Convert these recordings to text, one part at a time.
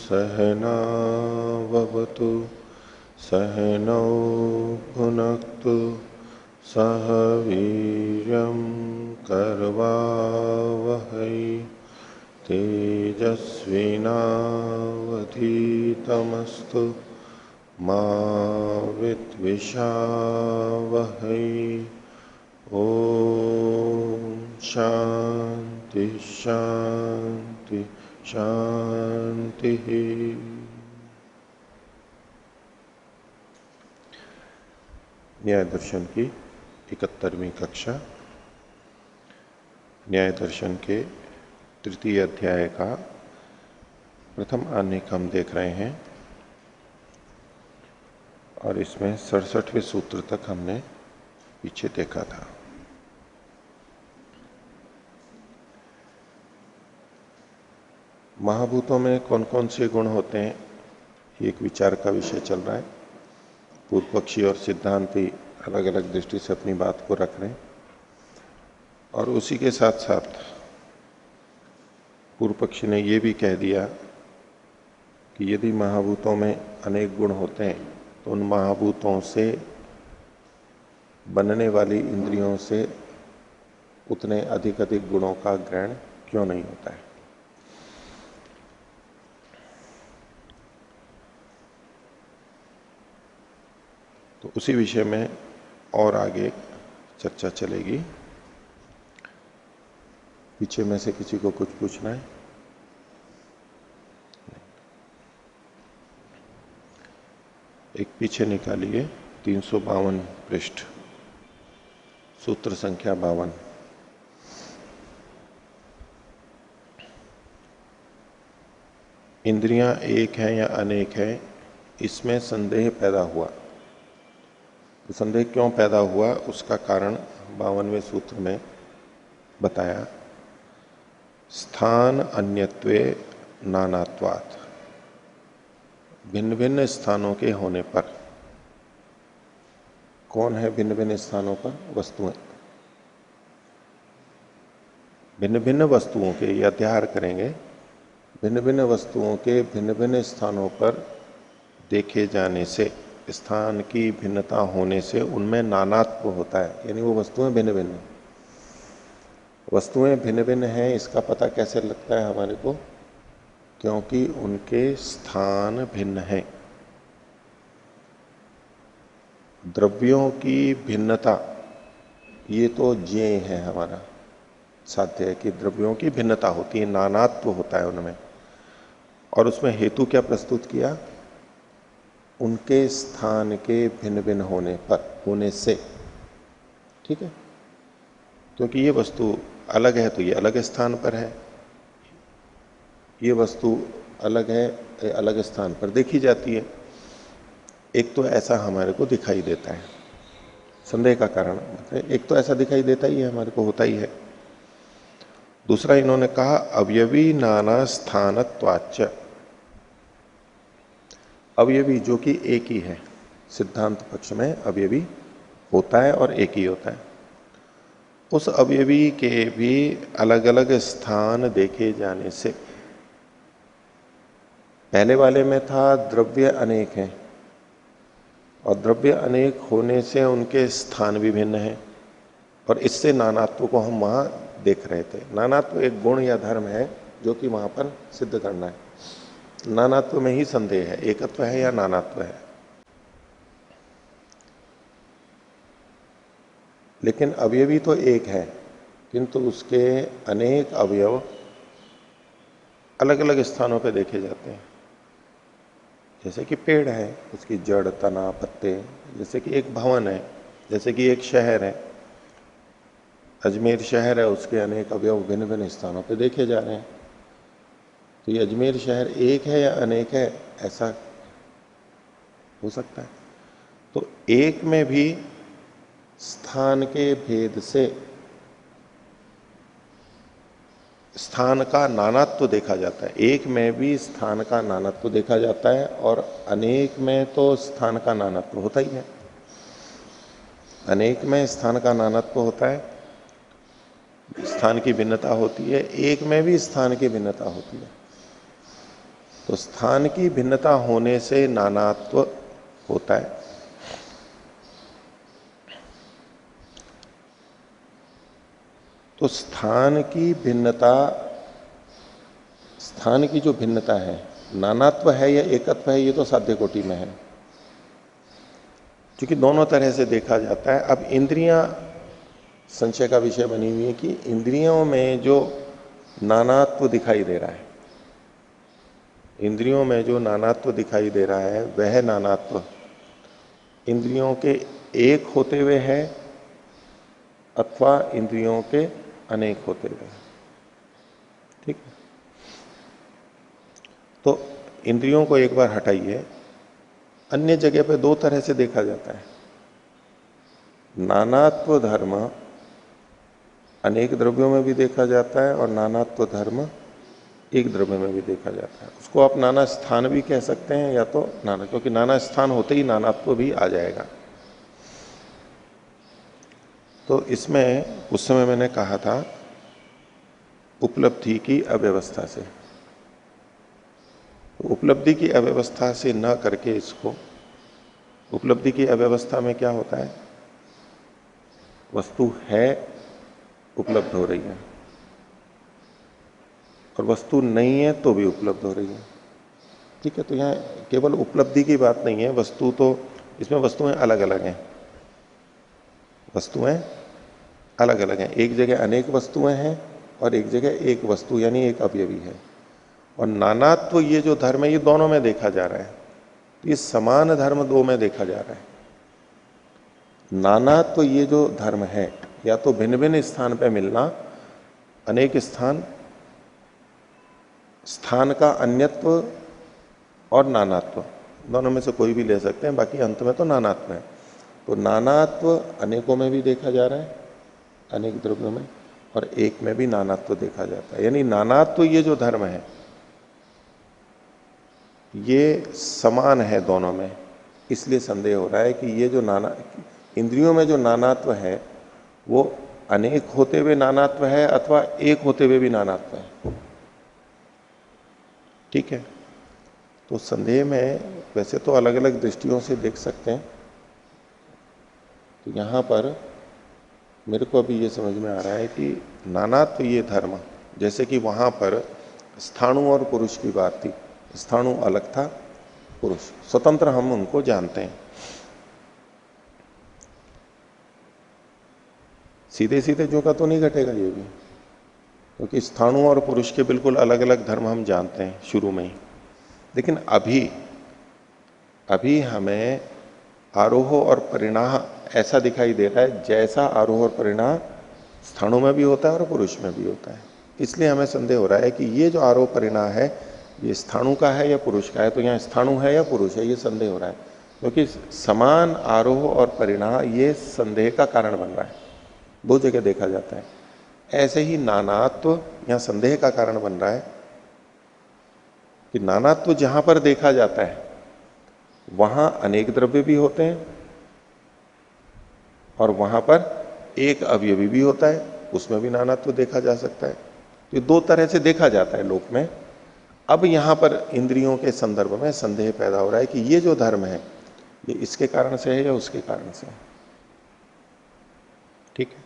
सहनावतु सहनौ भुनक्तु सह वीर्यं करवावहै तेजस्विनावधीतमस्तु मा विद्विषावहै। ओम शांति शांति शांति। न्याय दर्शन की 71वीं कक्षा न्याय दर्शन के तृतीय अध्याय का प्रथम आनेक हम देख रहे हैं और इसमें 67वें सूत्र तक हमने पीछे देखा था। महाभूतों में कौन कौन से गुण होते हैं, एक विचार का विषय चल रहा है। पूर्व पक्षी और सिद्धांती अलग अलग दृष्टि से अपनी बात को रख रहे हैं और उसी के साथ साथ पूर्व पक्षी ने यह भी कह दिया कि यदि महाभूतों में अनेक गुण होते हैं तो उन महाभूतों से बनने वाली इंद्रियों से उतने अधिक गुणों का ग्रहण क्यों नहीं होता है। तो उसी विषय में और आगे चर्चा चलेगी। पीछे में से किसी को कुछ पूछना है? एक पीछे निकालिए 352 पृष्ठ, सूत्र संख्या 52। इंद्रियां एक हैं या अनेक हैं, इसमें संदेह पैदा हुआ। तो संदेह क्यों पैदा हुआ उसका कारण 52वें सूत्र में बताया। स्थान अन्यत्वे नानात्वात्, भिन्न भिन्न स्थानों के होने पर। कौन है भिन्न भिन्न स्थानों पर? वस्तुएं। भिन्न भिन्न वस्तुओं के, या ध्यान करेंगे, भिन्न भिन्न वस्तुओं के भिन्न भिन्न स्थानों पर देखे जाने से, स्थान की भिन्नता होने से उनमें नानात्व होता है, यानी वो वस्तुएं भिन्न भिन्न। वस्तुएं भिन्न भिन्न हैं इसका पता कैसे लगता है हमारे को? क्योंकि उनके स्थान भिन्न हैं। द्रव्यों की भिन्नता ये तो ज्ञेय है, हमारा साध्य है कि द्रव्यों की भिन्नता होती है, नानात्व होता है उनमें। और उसमें हेतु क्या प्रस्तुत किया? उनके स्थान के भिन्न भिन्न होने पर, होने से। ठीक है, क्योंकि ये वस्तु अलग है तो ये अलग स्थान पर है, ये वस्तु अलग है, ये अलग स्थान पर देखी जाती है। एक तो ऐसा हमारे को दिखाई देता है, संदेह का कारण मतलब एक तो ऐसा दिखाई देता ही है, हमारे को होता ही है। दूसरा इन्होंने कहा अवयवी नाना स्थानत्वाच्च, अवयवी जो कि एक ही है। सिद्धांत पक्ष में अवयवी होता है और एक ही होता है। उस अवयवी के भी अलग अलग स्थान देखे जाने से, पहले वाले में था द्रव्य अनेक हैं और द्रव्य अनेक होने से उनके स्थान भी भिन्न हैं, और इससे नानात्व को हम वहां देख रहे थे। नानात्व एक गुण या धर्म है जो कि वहां पर सिद्ध करना है। नानात्व में ही संदेह है, एकत्व है या नानात्व है। लेकिन अवयवी तो एक है, किंतु उसके अनेक अवयव अलग अलग स्थानों पर देखे जाते हैं। जैसे कि पेड़ है, उसकी जड़, तना, पत्ते। जैसे कि एक भवन है, जैसे कि एक शहर है, अजमेर शहर है, उसके अनेक अवयव भिन्न भिन्न स्थानों पर देखे जा रहे हैं। तो ये अजमेर शहर एक है या अनेक है, ऐसा हो सकता है। तो एक में भी स्थान के भेद से स्थान का नानात्व देखा जाता है। एक में भी स्थान का नानात्व देखा जाता है और अनेक में तो स्थान का नानात्व होता ही है। अनेक में स्थान का नानात्व होता है, स्थान की भिन्नता होती है। एक में भी स्थान की भिन्नता होती है। तो स्थान की भिन्नता होने से नानात्व होता है। तो स्थान की भिन्नता, स्थान की जो भिन्नता है, नानात्व है या एकत्व है, ये तो साध्य कोटि में है, क्योंकि दोनों तरह से देखा जाता है। अब इंद्रियां संशय का विषय बनी हुई है कि इंद्रियों में जो नानात्व दिखाई दे रहा है, इंद्रियों में जो नानात्व दिखाई दे रहा है, वह नानात्व इंद्रियों के एक होते हुए है अथवा इंद्रियों के अनेक होते हुए। ठीक है, तो इंद्रियों को एक बार हटाइए। अन्य जगह पे दो तरह से देखा जाता है। नानात्व धर्म अनेक द्रव्यों में भी देखा जाता है और नानात्व धर्म एक द्रव्य में भी देखा जाता है। उसको आप नाना स्थान भी कह सकते हैं या तो नाना, क्योंकि नाना स्थान होते ही नानात्व भी आ जाएगा। तो इसमें उस समय मैंने कहा था उपलब्धि की अव्यवस्था से। तो उपलब्धि की अव्यवस्था से न करके इसको, उपलब्धि की अव्यवस्था में क्या होता है, वस्तु है, उपलब्ध हो रही है, और वस्तु नहीं है तो भी उपलब्ध हो रही है। ठीक है, तो यहाँ केवल उपलब्धि की बात नहीं है, वस्तु तो इसमें वस्तुएं अलग अलग हैं, वस्तुएं अलग अलग हैं। एक जगह अनेक वस्तुएं हैं और एक जगह एक वस्तु यानी एक अवयवी है। और नानात्व ये जो धर्म है ये दोनों में देखा जा रहा है। ये समान धर्म दो में देखा जा रहा है। नानात्व ये जो धर्म है, या तो भिन्न भिन्न स्थान पर मिलना, अनेक स्थान, स्थान का अन्यत्व और नानात्व, दोनों में से कोई भी ले सकते हैं, बाकी अंत में तो नानात्व है। तो नानात्व अनेकों में भी देखा जा रहा है, अनेक द्रव्यों में, और एक में भी नानात्व देखा जाता है। यानी नानात्व ये जो धर्म है ये समान है दोनों में। इसलिए संदेह हो रहा है कि ये जो इंद्रियों में जो नानात्व है वो अनेक होते हुए नानात्व है अथवा एक होते हुए भी नानात्व है। ठीक है, तो संदेह में वैसे तो अलग अलग दृष्टियों से देख सकते हैं। तो यहां पर मेरे को अभी ये समझ में आ रहा है कि नानात्व ये धर्म, जैसे कि वहां पर स्थाणु और पुरुष की बात थी, स्थाणु अलग था, पुरुष स्वतंत्र, हम उनको जानते हैं। सीधे सीधे जो का तो नहीं घटेगा ये भी, क्योंकि स्थाणु और पुरुष के बिल्कुल अलग अलग धर्म हम जानते हैं शुरू में ही। लेकिन अभी हमें आरोह और परिणाह ऐसा दिखाई दे रहा है जैसा आरोह और परिणाह स्थाणु में भी होता है और पुरुष में भी होता है। इसलिए हमें संदेह हो रहा है कि ये जो आरोह परिणाह है ये स्थाणु का है या पुरुष का है। तो यहाँ स्थाणु है या पुरुष है, ये संदेह हो रहा है, क्योंकि समान आरोह और परिणाह ये संदेह का कारण बन रहा है, बहुत जगह देखा जाता है। ऐसे ही नानात्व यहाँ संदेह का कारण बन रहा है कि नानात्व जहां पर देखा जाता है वहां अनेक द्रव्य भी होते हैं और वहां पर एक अवयवी भी होता है, उसमें भी नानात्व देखा जा सकता है। तो ये दो तरह से देखा जाता है लोक में। अब यहां पर इंद्रियों के संदर्भ में संदेह पैदा हो रहा है कि ये जो धर्म है ये इसके कारण से है या उसके कारण से है। ठीक है,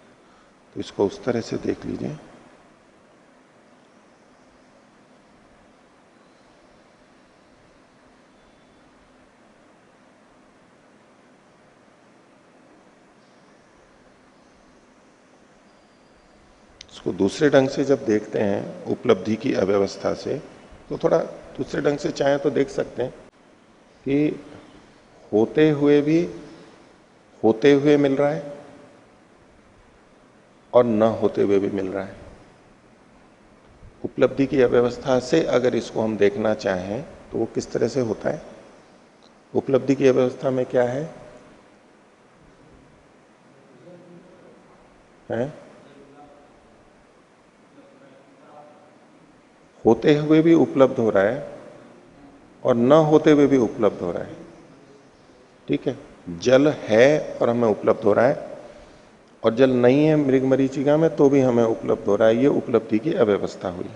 तो इसको उस तरह से देख लीजिए। इसको दूसरे ढंग से जब देखते हैं उपलब्धि की अव्यवस्था से, तो थोड़ा दूसरे ढंग से चाहें तो देख सकते हैं कि होते हुए भी होते हुए मिल रहा है और न होते हुए भी मिल रहा है। उपलब्धि की अव्यवस्था से अगर इसको हम देखना चाहें तो वो किस तरह से होता है। उपलब्धि की अव्यवस्था में क्या है, हैं? होते हुए भी उपलब्ध हो रहा है और न होते हुए भी उपलब्ध हो रहा है। ठीक है, जल है और हमें उपलब्ध हो रहा है, और जल नहीं है मृग मरीचिका में तो भी हमें उपलब्ध हो रहा है। ये उपलब्धि की अव्यवस्था हुई।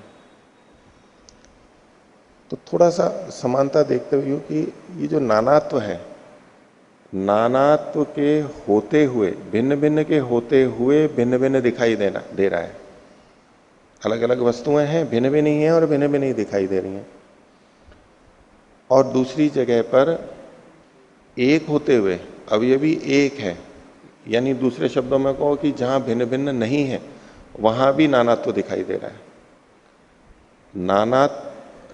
तो थोड़ा सा समानता देखते हुए कि ये जो नानात्व है, नानात्व के होते हुए, भिन्न भिन्न के होते हुए भिन्न भिन्न दिखाई दे रहा है। अलग अलग वस्तुएं हैं, भिन्न भिन्न ही हैं और भिन्न भिन्न ही दिखाई दे रही हैं। और दूसरी जगह पर एक होते हुए अवयवी एक है, यानी दूसरे शब्दों में कहो कि जहां भिन्न भिन्न नहीं है वहां भी नानात्व दिखाई दे रहा है।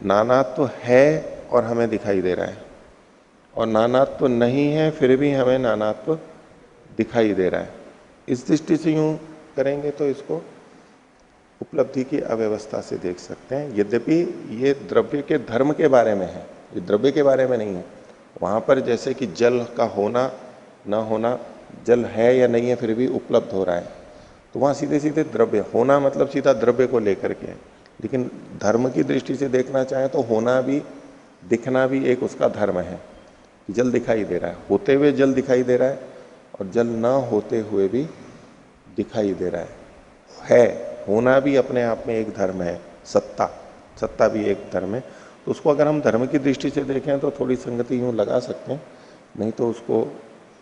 नानात्व है और हमें दिखाई दे रहा है, और नानात्व नहीं है फिर भी हमें नानात्व दिखाई दे रहा है। इस दृष्टि से यूं करेंगे तो इसको उपलब्धि की अव्यवस्था से देख सकते हैं। यद्यपि ये द्रव्य के धर्म के बारे में है, ये द्रव्य के बारे में नहीं है। वहां पर जैसे कि जल का होना ना होना, जल है या नहीं है फिर भी उपलब्ध हो रहा है, तो वहां सीधे सीधे द्रव्य होना मतलब सीधा द्रव्य को लेकर के है। लेकिन धर्म की दृष्टि से देखना चाहे तो होना भी, दिखना भी एक उसका धर्म है। जल दिखाई दे रहा है, होते हुए जल दिखाई दे रहा है, और जल ना होते हुए भी दिखाई दे रहा है। होना भी अपने आप में एक धर्म है, सत्ता भी एक धर्म है। तो उसको अगर हम धर्म की दृष्टि से देखें तो थोड़ी संगति यूं लगा सकते हैं, नहीं तो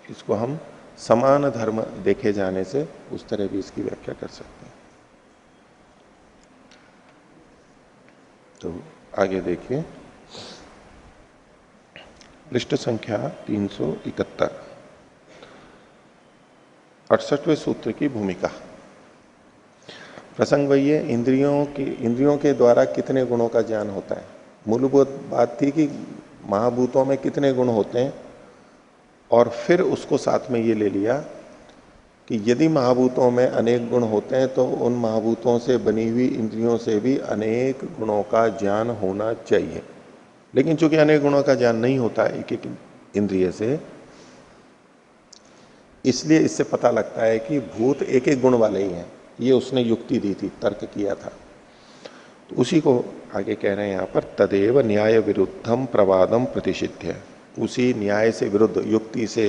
इसको हम समान धर्म देखे जाने से उस तरह भी इसकी व्याख्या कर सकते हैं। तो आगे देखिए, पृष्ठ संख्या 371, 68वें सूत्र की भूमिका। प्रसंग वही है, इंद्रियों के द्वारा कितने गुणों का ज्ञान होता है। मूलभूत बात थी कि महाभूतों में कितने गुण होते हैं, और फिर उसको साथ में ये ले लिया कि यदि महाभूतों में अनेक गुण होते हैं तो उन महाभूतों से बनी हुई इंद्रियों से भी अनेक गुणों का ज्ञान होना चाहिए। लेकिन चूंकि अनेक गुणों का ज्ञान नहीं होता एक एक इंद्रिय से, इसलिए इससे पता लगता है कि भूत एक एक गुण वाले ही हैं। ये उसने युक्ति दी थी, तर्क किया था। तो उसी को आगे कह रहे हैं यहां पर, तदेव न्याय विरुद्धम प्रवादम प्रतिषिध्य। उसी न्याय से विरुद्ध, युक्ति से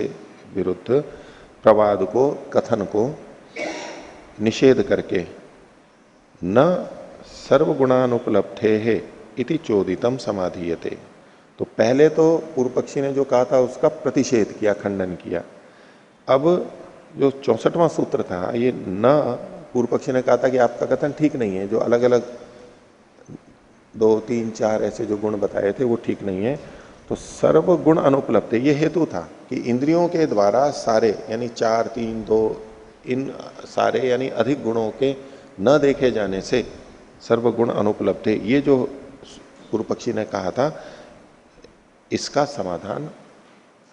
विरुद्ध प्रवाद को, कथन को निषेध करके, न सर्वगुणानुपलब्धे है इति चोदितम समाधीयते। तो पहले तो पूर्व पक्षी ने जो कहा था उसका प्रतिषेध किया, खंडन किया। अब जो 64वां सूत्र था, ये न पूर्व पक्षी ने कहा था कि आपका कथन ठीक नहीं है, जो अलग अलग 2, 3, 4 ऐसे जो गुण बताए थे वो ठीक नहीं है। तो सर्व गुण अनुपलब्ध, ये हेतु था कि इंद्रियों के द्वारा सारे, यानी 4, 3, 2, इन सारे यानी अधिक गुणों के न देखे जाने से सर्वगुण अनुपलब्ध, ये जो पूर्व पक्षी ने कहा था, इसका समाधान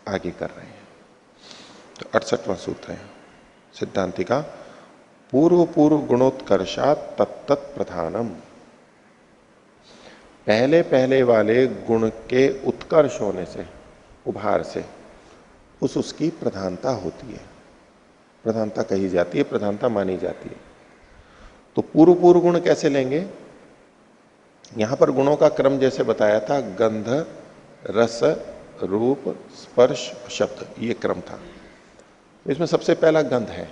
आगे कर रहे हैं। तो 68वां सूत्र है सिद्धांति का, पूर्व पूर्व गुणोत्कर्षात तत्त प्रधानम। पहले पहले वाले गुण के उत्कर्ष होने से, उभार से उसकी प्रधानता होती है, प्रधानता कही जाती है, प्रधानता मानी जाती है। तो पूर्व पूर्व गुण कैसे लेंगे? यहां पर गुणों का क्रम जैसे बताया था, गंध, रस, रूप, स्पर्श, शब्द, ये क्रम था। इसमें सबसे पहला गंध है।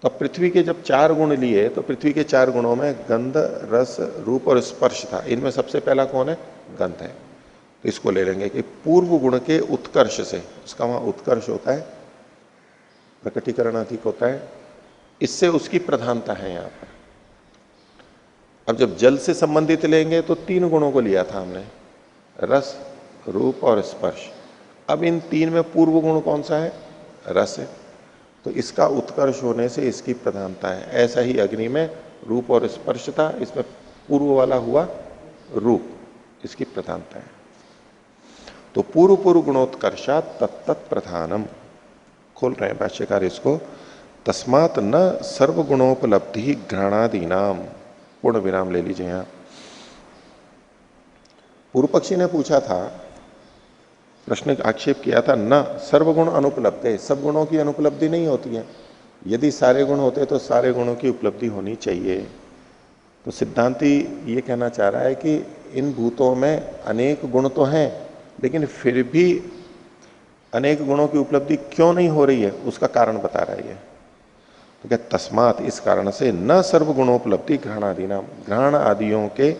तो पृथ्वी के जब 4 गुण लिए तो पृथ्वी के 4 गुणों में गंध, रस, रूप और स्पर्श था। इनमें सबसे पहला कौन है? गंध है। तो इसको ले लेंगे कि पूर्व गुण के उत्कर्ष से, उसका वहां उत्कर्ष होता है, प्रकटीकरण अधिक होता है, इससे उसकी प्रधानता है यहां पर। अब जब जल से संबंधित लेंगे तो 3 गुणों को लिया था हमने, रस, रूप और स्पर्श। अब इन 3 में पूर्व गुण कौन सा है? रस है। तो इसका उत्कर्ष होने से इसकी प्रधानता है। ऐसा ही अग्नि में रूप और स्पर्श था, इसमें पूर्व वाला हुआ रूप, इसकी प्रधानता है। तो पूर्व पूर्व गुणोत्कर्षात तत्त प्रधानम, खोल रहे हैं भाष्यकार इसको, तस्मात न सर्वगुणोपलब्धि घृणादीनाम, पूर्ण विराम ले लीजिए यहां। पूर्व पक्षी ने पूछा था, प्रश्न आक्षेप किया था, न सर्वगुण अनुपलब्ध है, सब गुणों की अनुपलब्धि नहीं होती है। यदि सारे गुण होते तो सारे गुणों की उपलब्धि होनी चाहिए। तो सिद्धांती ये कहना चाह रहा है कि इन भूतों में अनेक गुण तो हैं, लेकिन फिर भी अनेक गुणों की उपलब्धि क्यों नहीं हो रही है, उसका कारण बता रहा है ये। तो क्या तस्मात, इस कारण से न सर्व गुणोपलब्धि ग्रहण आदि नाम, ग्रहण आदियों के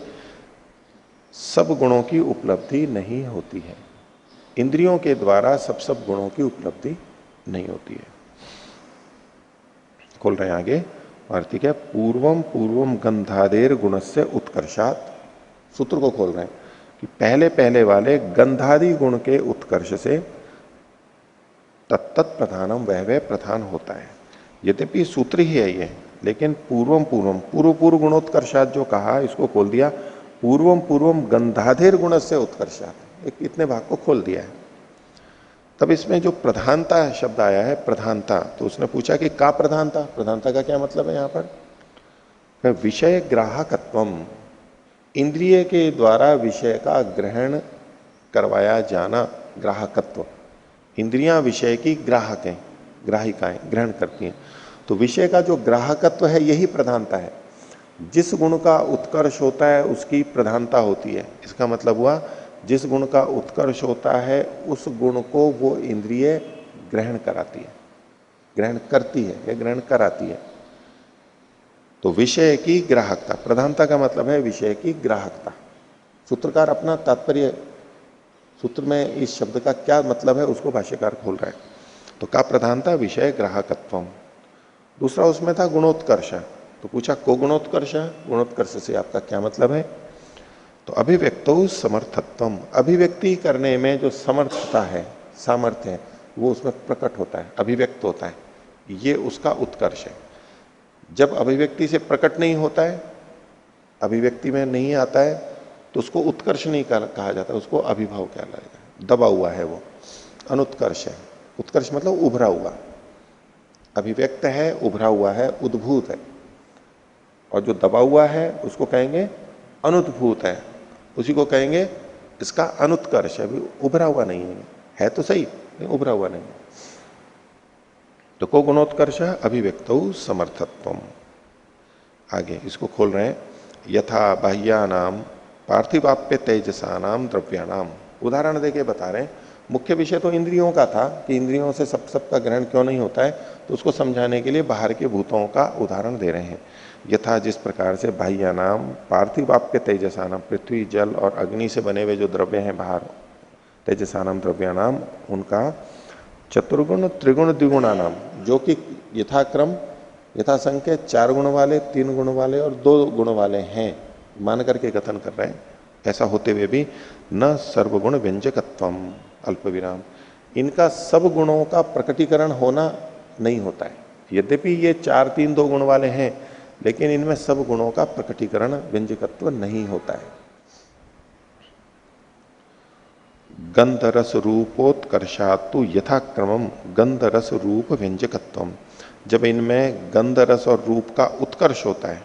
सब गुणों की उपलब्धि नहीं होती है। इंद्रियों के द्वारा सब गुणों की उपलब्धि नहीं होती है। खोल रहे हैं आगे, वार्तिक है, पूर्वम पूर्वम गंधादेर गुण से उत्कर्षात, सूत्र को खोल रहे हैं कि पहले पहले वाले गंधादि गुण के उत्कर्ष से तत्त प्रधानम वह प्रधान होता है। यद्यपि सूत्र ही है ये, लेकिन पूर्वम पूर्वम पूर्व पूर्व गुणोत्कर्षात जो कहा, इसको खोल दिया पूर्वम पूर्वम गंधाधेर गुण से उत्कर्षात, एक इतने भाग को खोल दिया है। तब इसमें जो प्रधानता शब्द आया है, प्रधानता, तो उसने पूछा कि का प्रधानता, प्रधानता का क्या मतलब है यहां पर? विषय ग्राहकत्वम, इंद्रिय के द्वारा विषय का ग्रहण करवाया जाना, ग्राहकत्व। इंद्रियां विषय की ग्राहक हैं, ग्राहिकाएं, ग्रहण करती हैं। तो विषय का जो ग्राहकत्व है यही प्रधानता है। जिस गुण का उत्कर्ष होता है उसकी प्रधानता होती है। इसका मतलब हुआ जिस गुण का उत्कर्ष होता है उस गुण को वो इंद्रिय ग्रहण कराती है, ग्रहण करती है या ग्रहण कराती है। तो विषय की ग्राहकता, प्रधानता का मतलब है विषय की ग्राहकता। सूत्रकार अपना तात्पर्य, सूत्र में इस शब्द का क्या मतलब है उसको भाष्यकार खोल रहा है। तो का प्रधानता विषय ग्राहकत्वम। दूसरा उसमें था गुणोत्कर्ष, तो पूछा को गुणोत्कर्ष, गुणोत्कर्ष से आपका क्या मतलब है? तो अभिव्यक्तो समर्थत्वम, अभिव्यक्ति करने में जो समर्थता है, सामर्थ्य है, वो उसमें प्रकट होता है, अभिव्यक्त होता है, ये उसका उत्कर्ष है। जब अभिव्यक्ति से प्रकट नहीं होता है, अभिव्यक्ति में नहीं आता है, तो उसको उत्कर्ष नहीं कहा जाता, उसको अभिभाव क्या लगेगा, दबा हुआ है वो, अनुत्कर्ष है। उत्कर्ष मतलब उभरा हुआ, अभिव्यक्त है, उभरा हुआ है, उद्भूत है। और जो दबा हुआ है उसको कहेंगे अनुद्भूत है, उसी को कहेंगे इसका अनुत्कर्ष है, अभी उभरा हुआ नहीं है तो सही, उभरा हुआ नहीं है। तो को गुणोत्कर्ष अभिव्यक्तो समर्थत्वम। आगे इसको खोल रहे हैं, यथा बाह्यानाम पार्थिवाप्य तेजसानाम द्रव्याणाम, उदाहरण देके बता रहे हैं। मुख्य विषय तो इंद्रियों का था कि इंद्रियों से सबका ग्रहण क्यों नहीं होता है, तो उसको समझाने के लिए बाहर के भूतों का उदाहरण दे रहे हैं। यथा, जिस प्रकार से बाह्यानाम पार्थिवाप्य तेजसानाम, पृथ्वी जल और अग्नि से बने हुए जो द्रव्य हैं बाहर, तेजसानाम द्रव्यानाम, उनका चतुर्गुण त्रिगुण द्विगुणानाम, जो कि यथाक्रम यथासंख्य 4 गुण वाले, 3 गुण वाले और 2 गुण वाले हैं, मान करके कथन कर रहे हैं। ऐसा होते हुए भी न सर्वगुण व्यंजकत्वम अल्प विराम, इनका सब गुणों का प्रकटीकरण होना नहीं होता है। यद्यपि ये 4 3 2 गुण वाले हैं, लेकिन इनमें सब गुणों का प्रकटीकरण व्यंजकत्व नहीं होता है। गंध रस रूपोत्कर्षातु यथाक्रमम गंध रस रूप व्यंजकत्वम, जब इनमें गंध रस और रूप का उत्कर्ष होता है,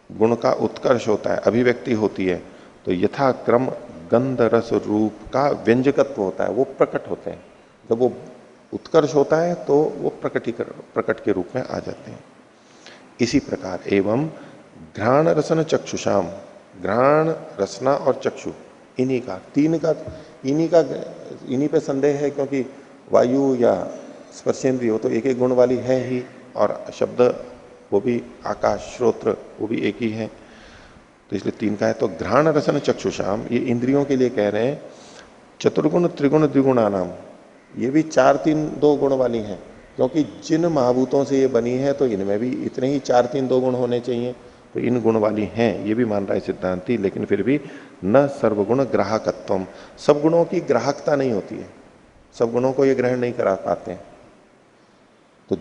गुण का उत्कर्ष होता है, अभिव्यक्ति होती है, तो यथाक्रम गंध रस रूप का व्यंजकत्व होता है, वो प्रकट होते हैं। जब वो उत्कर्ष होता है तो वो प्रकट के रूप में आ जाते हैं। इसी प्रकार एवं घ्राण रसन चक्षुषाम, घ्राण रसना और चक्षु, इन्हीं का इन्हीं पे संदेह है, क्योंकि वायु या स्पर्शेंद्रिय तो एक एक गुण वाली है ही, और शब्द वो भी आकाश, श्रोत्र वो भी एक ही है, तो इसलिए 3 का है। तो घ्राण रसन चक्षुषाम, ये इंद्रियों के लिए कह रहे हैं। चतुर्गुण त्रिगुण द्विगुणानाम, ये भी 4 3 2 गुण वाली हैं, क्योंकि जिन महाभूतों से ये बनी है तो इनमें भी इतने ही 4 3 2 गुण होने चाहिए, तो इन गुण वाली हैं, ये भी मान रहा है सिद्धांति। लेकिन फिर भी न सर्वगुण ग्राहकत्वम, सब गुणों की ग्राहकता नहीं होती है, सब गुणों को ये ग्रहण नहीं करा पाते हैं। तो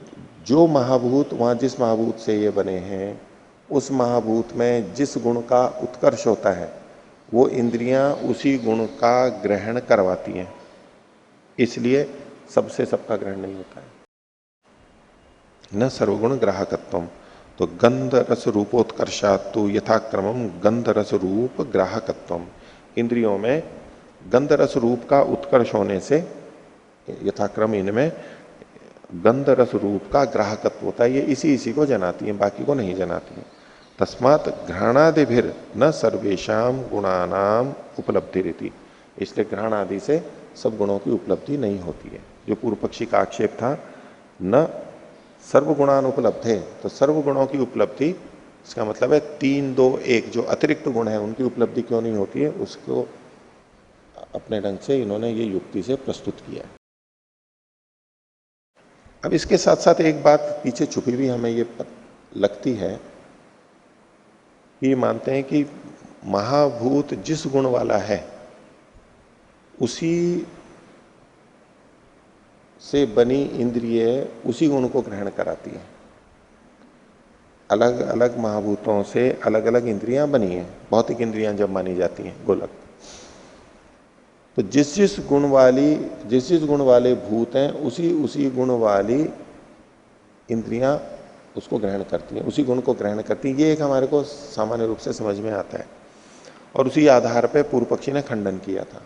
जो महाभूत, वहां जिस महाभूत से ये बने हैं, उस महाभूत में जिस गुण का उत्कर्ष होता है, वो इंद्रियां उसी गुण का ग्रहण करवाती हैं, इसलिए सबसे सबका ग्रहण नहीं होता है। न सर्वगुण ग्राहकत्वम, तो गंध रस रूपोत्कर्षातु यथाक्रमम गंध रस रूप ग्राहकत्वम, इंद्रियों में गंध रस रूप का उत्कर्ष होने से यथाक्रम इनमें गंध रस रूप का ग्राहकत्व होता है, ये इसी इसी को जनाती है, बाकी को नहीं जनाती है। तस्मात घ्राणादिभिर न सर्वेशम गुणानाम उपलब्धि रहती, इसलिए घ्राण आदि से सब गुणों की उपलब्धि नहीं होती है। जो पूर्व पक्षी का आक्षेप था न सर्वगुणान उपलब्ध है, तो सर्व गुणों की उपलब्धि, इसका मतलब है 3, 2, 1 जो अतिरिक्त गुण है उनकी उपलब्धि क्यों नहीं होती है, उसको अपने ढंग से इन्होंने ये युक्ति से प्रस्तुत किया है। अब इसके साथ साथ एक बात पीछे छुपी हुई हमें ये लगती है कि मानते हैं कि महाभूत जिस गुण वाला है उसी से बनी इंद्रिय उसी गुण को ग्रहण कराती है। अलग अलग महाभूतों से अलग अलग इंद्रियां बनी हैं, भौतिक इंद्रियां जब मानी जाती हैं गोलक, तो जिस जिस गुण वाले भूत हैं उसी उसी गुण वाली इंद्रियां उसको ग्रहण करती हैं, उसी गुण को ग्रहण करती हैं। ये एक हमारे को सामान्य रूप से समझ में आता है और उसी आधार पे पूर्व पक्षी ने खंडन किया था।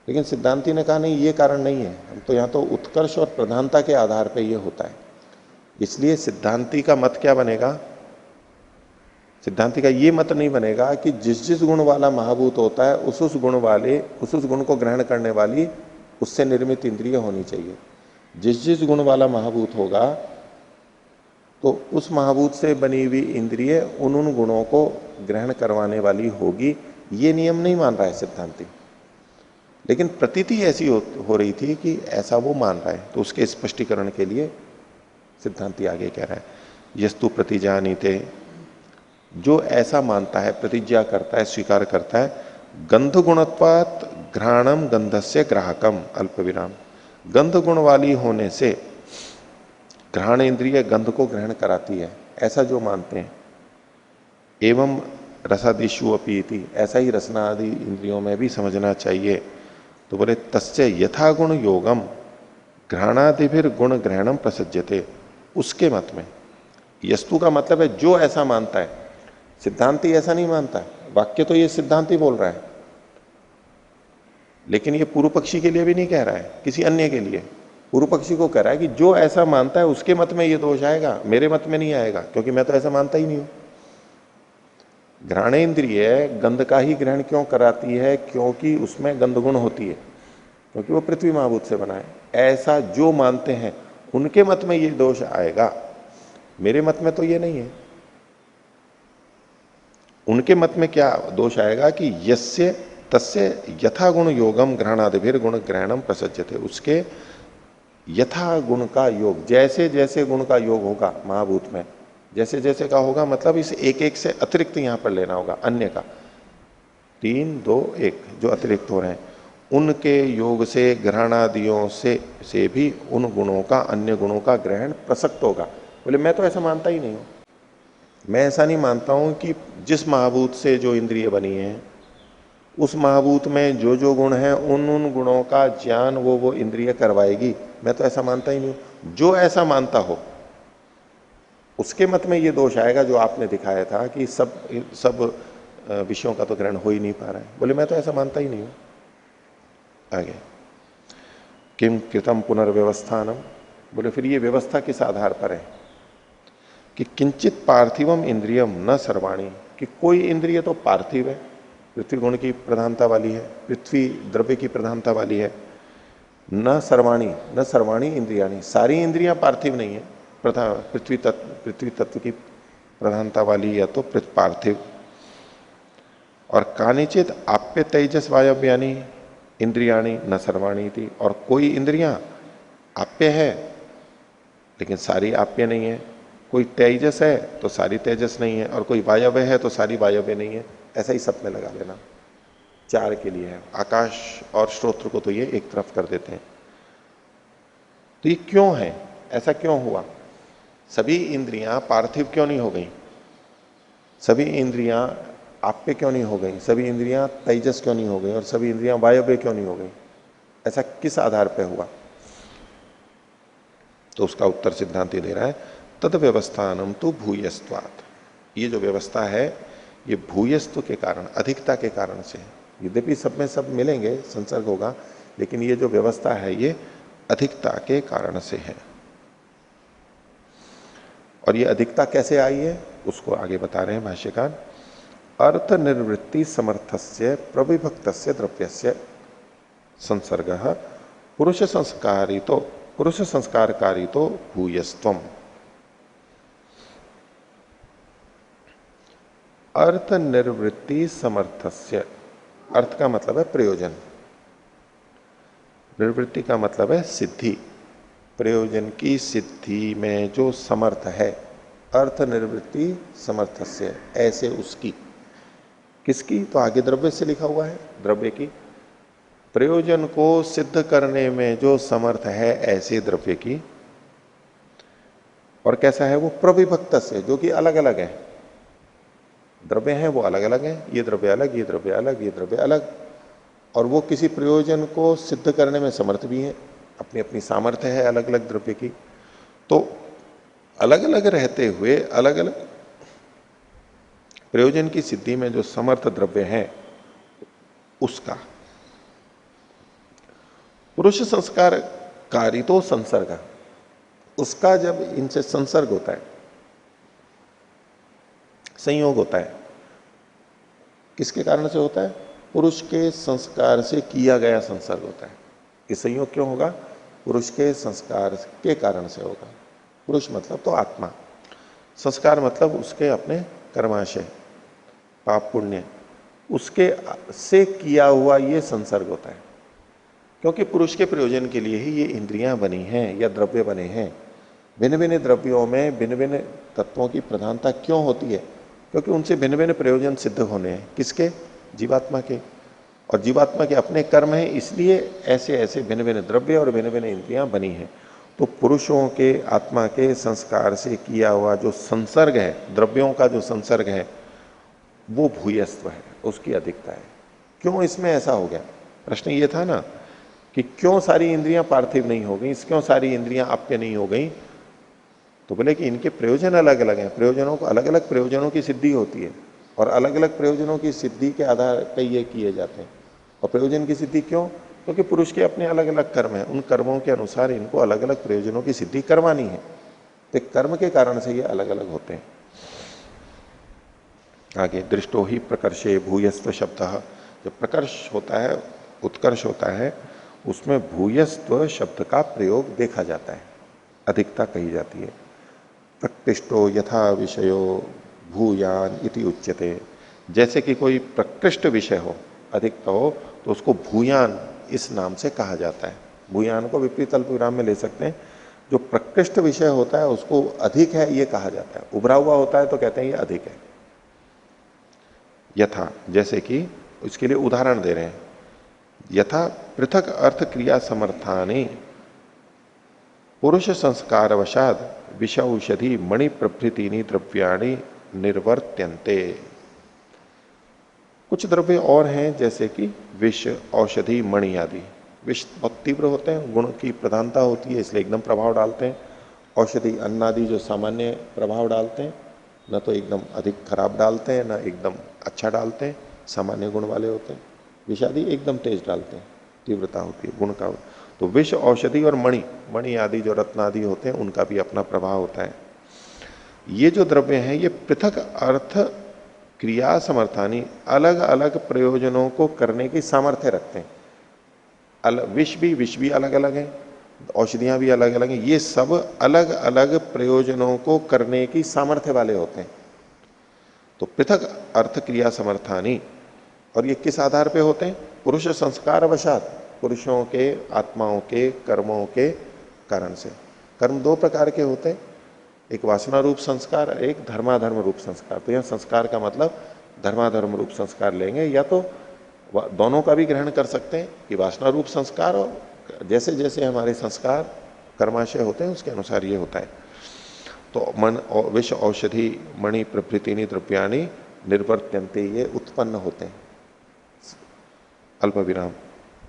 लेकिन सिद्धांति ने कहा नहीं, ये कारण नहीं है, हम तो यहाँ तो उत्कर्ष और प्रधानता के आधार पे ये होता है। इसलिए सिद्धांति का मत क्या बनेगा, सिद्धांति का ये मत नहीं बनेगा कि जिस जिस गुण वाला महाभूत होता है उस गुण को ग्रहण करने वाली उससे निर्मित इंद्रिय होनी चाहिए। जिस जिस गुण वाला महाभूत होगा तो उस महाभूत से बनी हुई इंद्रिय उन गुणों को ग्रहण करवाने वाली होगी। ये नियम नहीं मान रहा है सिद्धांति, लेकिन प्रतीति ऐसी हो रही थी कि ऐसा वो मान रहा है। तो उसके स्पष्टीकरण के लिए सिद्धांति आगे कह रहा है, यस्तु प्रतिजानीते, जो ऐसा मानता है, प्रतिज्ञा करता है, स्वीकार करता है, गंध गुणत्वात् घ्राणम गंधस्य ग्राहकम अल्प विराम, गंध गुण वाली होने से घ्राण इंद्रिय गंध को ग्रहण कराती है, ऐसा जो मानते हैं। एवं रसादिशु अपीति, ऐसा ही रसना आदि इंद्रियों में भी समझना चाहिए। तो बोले तस्य यथा गुण योगम घ्राणादिभिर गुण ग्रहणम प्रसज्यते, उसके मत में, यस्तु का मतलब है जो ऐसा मानता है। सिद्धांति ऐसा नहीं मानता है, वाक्य तो ये सिद्धांति बोल रहा है, लेकिन ये पूर्व पक्षी के लिए भी नहीं कह रहा है, किसी अन्य के लिए। पूर्व पक्षी को कह रहा है कि जो ऐसा मानता है उसके मत में ये दोष आएगा, मेरे मत में नहीं आएगा, क्योंकि मैं तो ऐसा मानता ही नहीं हूं। घ्राणेन्द्रिय गंध का ही ग्रहण क्यों कराती है, क्योंकि उसमें गंध गुण होती है, क्योंकि वो पृथ्वी महाभूत से बना है। ऐसा जो मानते हैं उनके मत में ये दोष आएगा, मेरे मत में तो ये नहीं है। उनके मत में क्या दोष आएगा कि यस्य तस्य यथा गुण योगम घ्राणादिभिर गुण ग्रहणम प्रसज्यते, उसके यथा गुण का योग, जैसे जैसे गुण का योग होगा महाभूत में, जैसे जैसे का होगा, मतलब इस एक एक से अतिरिक्त यहां पर लेना होगा, अन्य का 3, 2, 1 जो अतिरिक्त हो रहे हैं, उनके योग से घ्राणादियों से भी उन गुणों का, अन्य गुणों का ग्रहण प्रसक्त होगा। बोले मैं तो ऐसा मानता ही नहीं हूं, मैं ऐसा नहीं मानता हूं कि जिस महाभूत से जो इंद्रिय बनी है उस महाभूत में जो जो गुण है उन गुणों का ज्ञान वो इंद्रिय करवाएगी, मैं तो ऐसा मानता ही नहीं हूं। जो ऐसा मानता हो उसके मत में ये दोष आएगा जो आपने दिखाया था कि सब विषयों का तो ग्रहण हो ही नहीं पा रहा है। बोले मैं तो ऐसा मानता ही नहीं हूं। आगे किम कृतम पुनर्व्यवस्थानम, बोले फिर ये व्यवस्था किस आधार पर है कि किंचित पार्थिवम इंद्रियम न सर्वाणी, कि कोई इंद्रिय तो पार्थिव है, पृथ्वी गुण की प्रधानता वाली है, पृथ्वी द्रव्य की प्रधानता वाली है। न सर्वाणी इंद्रियाणी, सारी इंद्रियां पार्थिव नहीं है, पृथ्वी तत्व की प्रधानता वाली या तो पार्थिव। और कानिचित आप्य तेजस वायव्यानी इंद्रियाणी न सर्वाणी थी, और कोई इंद्रियां आप्य है लेकिन सारी आप्य नहीं है, कोई तेजस है तो सारी तेजस नहीं है, और कोई वायव्य है तो सारी वायव्य नहीं है। ऐसा ही सब में लगा लेना, 4 के लिए है। आकाश और श्रोत्र को तो ये एक तरफ कर देते हैं। तो ये क्यों है, ऐसा क्यों हुआ? सभी इंद्रियां पार्थिव क्यों नहीं हो गई, सभी इंद्रियां आप्य क्यों नहीं हो गई, सभी इंद्रियां तेजस क्यों नहीं हो गई, और सभी इंद्रियां वायव्य क्यों नहीं हो गई? ऐसा किस आधार पर हुआ? तो उसका उत्तर सिद्धांत दे रहा है, तद व्यवस्थानम तो भूयस्त्वात्, ये जो व्यवस्था है ये भूयस्त्व के कारण, अधिकता के कारण से, यद्यपि सब में सब मिलेंगे, संसर्ग होगा, लेकिन ये जो व्यवस्था है ये अधिकता के कारण से है। और ये अधिकता कैसे आई है उसको आगे बता रहे हैं भाष्यकार। अर्थ निर्वृत्ति समर्थस्य प्रविभक्तस्य द्रव्यस्य संसर्गः पुरुष संस्कारकारी तो भूयस्त्वम। अर्थ निर्वृत्ति समर्थस्य, अर्थ का मतलब है प्रयोजन, निर्वृत्ति का मतलब है सिद्धि। प्रयोजन की सिद्धि में जो समर्थ है, अर्थ निर्वृत्ति समर्थस्य, ऐसे उसकी, किसकी, तो आगे द्रव्य से लिखा हुआ है, द्रव्य की, प्रयोजन को सिद्ध करने में जो समर्थ है ऐसे द्रव्य की। और कैसा है वो, प्रविभक्त से, जो कि अलग अलग है, द्रव्य हैं वो अलग अलग हैं, ये द्रव्य अलग, ये द्रव्य अलग, ये द्रव्य अलग, और वो किसी प्रयोजन को सिद्ध करने में समर्थ भी है, अपनी अपनी सामर्थ्य है अलग अलग द्रव्य की। तो अलग अलग रहते हुए अलग अलग प्रयोजन की सिद्धि में जो समर्थ द्रव्य है उसका पुरुष संस्कार कारितो संसर्ग, उसका जब इनसे संसर्ग होता है, संयोग होता है, किसके कारण से होता है, पुरुष के संस्कार से किया गया संसर्ग होता है। ये संयोग क्यों होगा, पुरुष के संस्कार के कारण से होगा। पुरुष मतलब तो आत्मा, संस्कार मतलब उसके अपने कर्माशय, पाप पुण्य, उसके से किया हुआ ये संसर्ग होता है। क्योंकि पुरुष के प्रयोजन के लिए ही ये इंद्रियां बनी हैं या द्रव्य बने हैं। भिन्न भिन्न द्रव्यों में भिन्न भिन्न तत्वों की प्रधानता क्यों होती है, क्योंकि उनसे भिन्न भिन्न प्रयोजन सिद्ध होने हैं, किसके, जीवात्मा के, और जीवात्मा के अपने कर्म हैं, इसलिए ऐसे ऐसे भिन्न भिन्न द्रव्य और भिन्न भिन्न इंद्रियां बनी हैं। तो पुरुषों के आत्मा के संस्कार से किया हुआ जो संसर्ग है, द्रव्यों का जो संसर्ग है, वो भूयस्त्व है, उसकी अधिकता है। क्यों इसमें ऐसा हो गया, प्रश्न ये था ना कि क्यों सारी इंद्रियां पार्थिव नहीं हो गई, क्यों सारी इंद्रियां आप्य नहीं हो गई, तो बोले कि इनके प्रयोजन अलग अलग हैं, प्रयोजनों को अलग अलग प्रयोजनों की सिद्धि होती है, और अलग अलग प्रयोजनों की सिद्धि के आधार पर ये किए जाते हैं। और प्रयोजन की सिद्धि क्यों, क्योंकि पुरुष के अपने अलग अलग कर्म हैं, उन कर्मों के अनुसार इनको अलग अलग प्रयोजनों की सिद्धि करवानी है, तो कर्म के कारण से ये अलग अलग होते हैं। आगे दृष्टो ही प्रकर्षे भूयस्व शब्द, जब प्रकर्ष होता है, उत्कर्ष होता है, उसमें भूयस्व शब्द का प्रयोग देखा जाता है, अधिकता कही जाती है। प्रकृष्टो यथा विषयो भूयान इति उच्यते, जैसे कि कोई प्रकृष्ट विषय हो, अधिकता हो, तो उसको भूयान इस नाम से कहा जाता है। भूयान को विपरीत अल्प विराम में ले सकते हैं। जो प्रकृष्ट विषय होता है उसको अधिक है ये कहा जाता है, उभरा हुआ होता है तो कहते हैं ये अधिक है। यथा, जैसे कि इसके लिए उदाहरण दे रहे हैं, यथा पृथक अर्थ क्रिया समर्थानि पुरुष संस्कार वशाद विष औषधि मणि प्रभृतिनी द्रव्याणि निर्वर्त्यन्ते। कुछ द्रव्य और हैं जैसे कि विष, औषधि, मणि आदि। विष बहुत तीव्र होते हैं, गुण की प्रधानता होती है, इसलिए एकदम प्रभाव डालते हैं। औषधि, अन्न आदि जो सामान्य प्रभाव डालते हैं, न तो एकदम अधिक खराब डालते हैं, न एकदम अच्छा डालते हैं, सामान्य गुण वाले होते हैं। विष आदि एकदम तेज डालते हैं, तीव्रता होती है गुण का। तो विष, औषधि और मणि, मणि आदि जो रत्न आदि होते हैं, उनका भी अपना प्रभाव होता है। ये जो द्रव्य हैं ये पृथक अर्थ क्रिया समर्थानी, अलग अलग प्रयोजनों को करने की सामर्थ्य रखते हैं। विष भी अलग अलग है, औषधियां भी अलग अलग हैं, ये सब अलग अलग प्रयोजनों को करने की सामर्थ्य वाले होते हैं। तो पृथक अर्थ क्रिया समर्थानी, और ये किस आधार पे होते हैं, पुरुष संस्कार वशात, पुरुषों के आत्माओं के कर्मों के कारण से। कर्म दो प्रकार के होते हैं, एक वासना रूप संस्कार, एक धर्माधर्म रूप संस्कार। तो यह संस्कार का मतलब धर्माधर्म रूप संस्कार लेंगे, या तो दोनों का भी ग्रहण कर सकते हैं कि वासना रूप संस्कार, और जैसे जैसे हमारे संस्कार कर्माशय होते हैं उसके अनुसार ये होता है। तो मन, विष, औषधि, मणि प्रभृतिनी द्रव्याणि निर्वर्त्यन्ते, ये उत्पन्न होते हैं। अल्प विराम,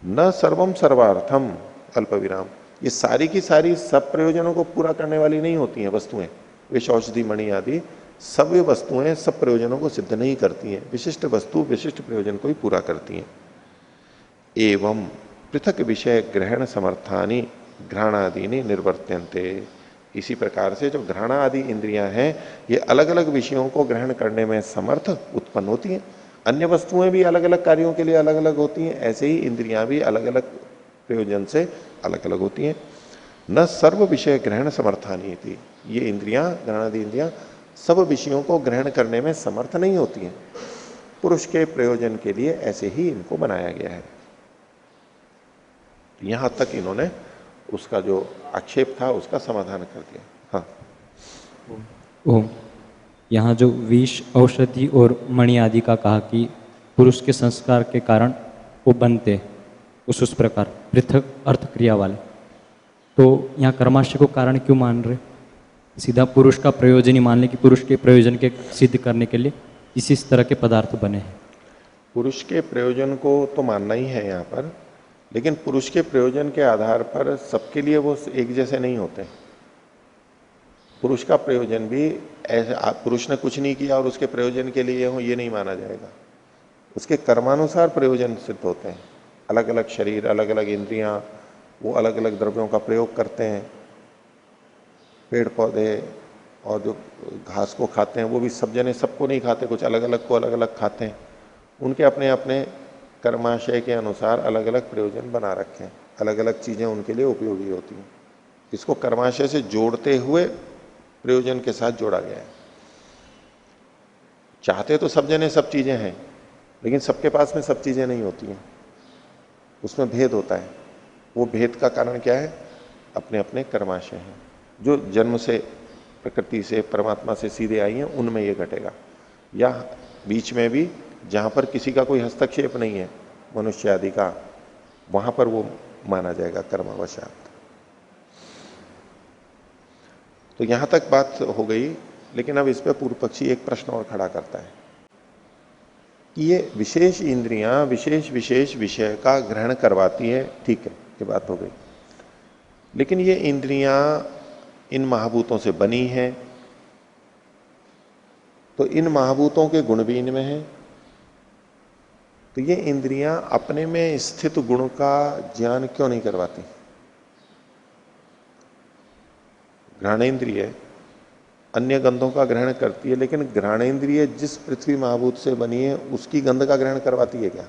न सर्वम सर्वार्थम अल्प विराम, ये सारी की सारी सब प्रयोजनों को पूरा करने वाली नहीं होती हैं वस्तुएं। विष, औषधि, मणि आदि सब वस्तुएं सब प्रयोजनों को सिद्ध नहीं करती हैं, विशिष्ट वस्तु विशिष्ट प्रयोजन को ही पूरा करती हैं। एवं पृथक विषय ग्रहण समर्थानी घ्राणादीनि निर्वर्त्यन्ते, इसी प्रकार से जो घ्राणा आदि इंद्रियां हैं ये अलग अलग विषयों को ग्रहण करने में समर्थ उत्पन्न होती हैं। अन्य वस्तुएं भी अलग अलग कार्यों के लिए अलग अलग होती हैं, ऐसे ही इंद्रियां भी अलग अलग प्रयोजन से अलग अलग होती हैं। न सर्व विषय ग्रहण समर्थानी थी, ये इंद्रियां घ्राणादि इंद्रियां सब विषयों को ग्रहण करने में समर्थ नहीं होती हैं। पुरुष के प्रयोजन के लिए ऐसे ही इनको बनाया गया है। यहां तक इन्होंने उसका जो आक्षेप था उसका समाधान कर दिया। हाँ ओम, यहाँ जो विष औषधि और मणि आदि का कहा कि पुरुष के संस्कार के कारण वो बनते उस प्रकार पृथक अर्थ क्रिया वाले, तो यहाँ कर्माशय को कारण क्यों मान रहे? सीधा पुरुष का प्रयोजन ही मान ले कि पुरुष के प्रयोजन के सिद्ध करने के लिए इसी तरह के पदार्थ बने हैं। पुरुष के प्रयोजन को तो मानना ही है यहाँ पर, लेकिन पुरुष के प्रयोजन के आधार पर सबके लिए वो एक जैसे नहीं होते। पुरुष का प्रयोजन भी ऐसे पुरुष ने कुछ नहीं किया और उसके प्रयोजन के लिए हो ये नहीं माना जाएगा। उसके कर्मानुसार प्रयोजन सिद्ध होते हैं। अलग अलग शरीर, अलग अलग इंद्रियां, वो अलग अलग द्रव्यों का प्रयोग करते हैं। पेड़ पौधे और जो घास को खाते हैं वो भी सब जने सबको नहीं खाते, कुछ अलग अलग को अलग अलग खाते हैं। उनके अपने अपने कर्माशय के अनुसार अलग अलग प्रयोजन बना रखे हैं, अलग अलग चीजें उनके लिए उपयोगी होती हैं। इसको कर्माशय से जोड़ते हुए प्रयोजन के साथ जोड़ा गया है। चाहते तो सब जने सब चीजें हैं, लेकिन सबके पास में सब चीजें नहीं होती हैं, उसमें भेद होता है। वो भेद का कारण क्या है? अपने अपने कर्माशय हैं। जो जन्म से प्रकृति से परमात्मा से सीधे आई हैं उनमें ये घटेगा, या बीच में भी जहां पर किसी का कोई हस्तक्षेप नहीं है मनुष्य आदि का, वहां पर वो माना जाएगा कर्मावशात। तो यहां तक बात हो गई, लेकिन अब इस पर पूर्व पक्षी एक प्रश्न और खड़ा करता है कि ये विशेष इंद्रियां विशेष विशेष विषय का ग्रहण करवाती है, ठीक है, ये बात हो गई। लेकिन ये इंद्रियां इन महाभूतों से बनी हैं, तो इन महाभूतों के गुण भी इनमें हैं। तो ये इंद्रियां अपने में स्थित गुण का ज्ञान क्यों नहीं करवाती? घ्राणेन्द्रिय अन्य गंधों का ग्रहण करती है, लेकिन घ्राणेन्द्रिय जिस पृथ्वी महाभूत से बनी है उसकी गंध का ग्रहण करवाती है क्या?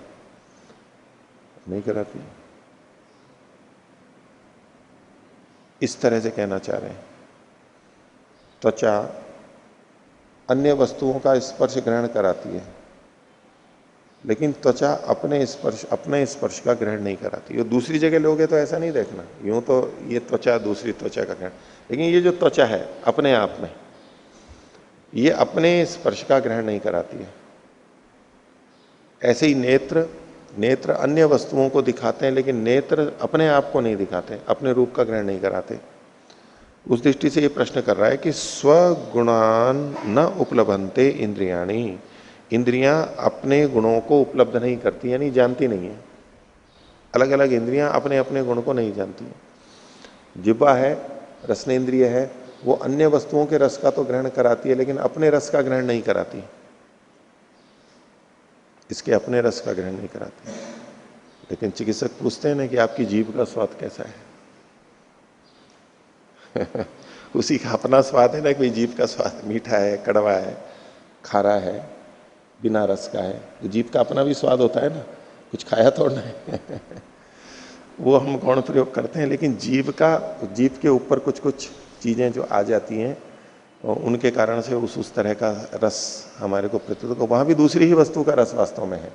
नहीं कराती। इस तरह से कहना चाह रहे हैं, त्वचा अन्य वस्तुओं का स्पर्श ग्रहण कराती है, लेकिन त्वचा अपने स्पर्श का ग्रहण नहीं कराती। ये दूसरी जगह लोगे तो ऐसा नहीं देखना, यूं तो ये त्वचा दूसरी त्वचा का ग्रहण, लेकिन ये जो त्वचा है अपने आप में ये अपने स्पर्श का ग्रहण नहीं कराती है। ऐसे ही नेत्र अन्य वस्तुओं को दिखाते हैं, लेकिन नेत्र अपने आप को नहीं दिखाते, अपने रूप का ग्रहण नहीं कराते। उस दृष्टि से ये प्रश्न कर रहा है कि स्वगुणान न उपलब्धन्ते इंद्रियाणी, इंद्रियां अपने गुणों को उपलब्ध नहीं करती, यानी जानती नहीं है। अलग अलग इंद्रियां अपने अपने गुण को नहीं जानती है। जिह्वा है, रसनेन्द्रिय है, वो अन्य वस्तुओं के रस का तो ग्रहण कराती है, लेकिन अपने रस का ग्रहण नहीं कराती। इसके अपने रस का ग्रहण नहीं कराती। लेकिन चिकित्सक पूछते हैं ना कि आपकी जीभ का स्वाद कैसा है? उसी का अपना स्वाद है ना, कोई जीभ का स्वाद मीठा है, कड़वा है, खारा है, बिना रस का है। तो जीभ का अपना भी स्वाद होता है ना, कुछ खाया थोड़ा है। वो हम गौण प्रयोग करते हैं, लेकिन जीभ के ऊपर कुछ कुछ चीजें जो आ जाती हैं उनके कारण से उस तरह का रस हमारे को प्रतीत हो। वहां भी दूसरी ही वस्तु का रस वास्तव में है।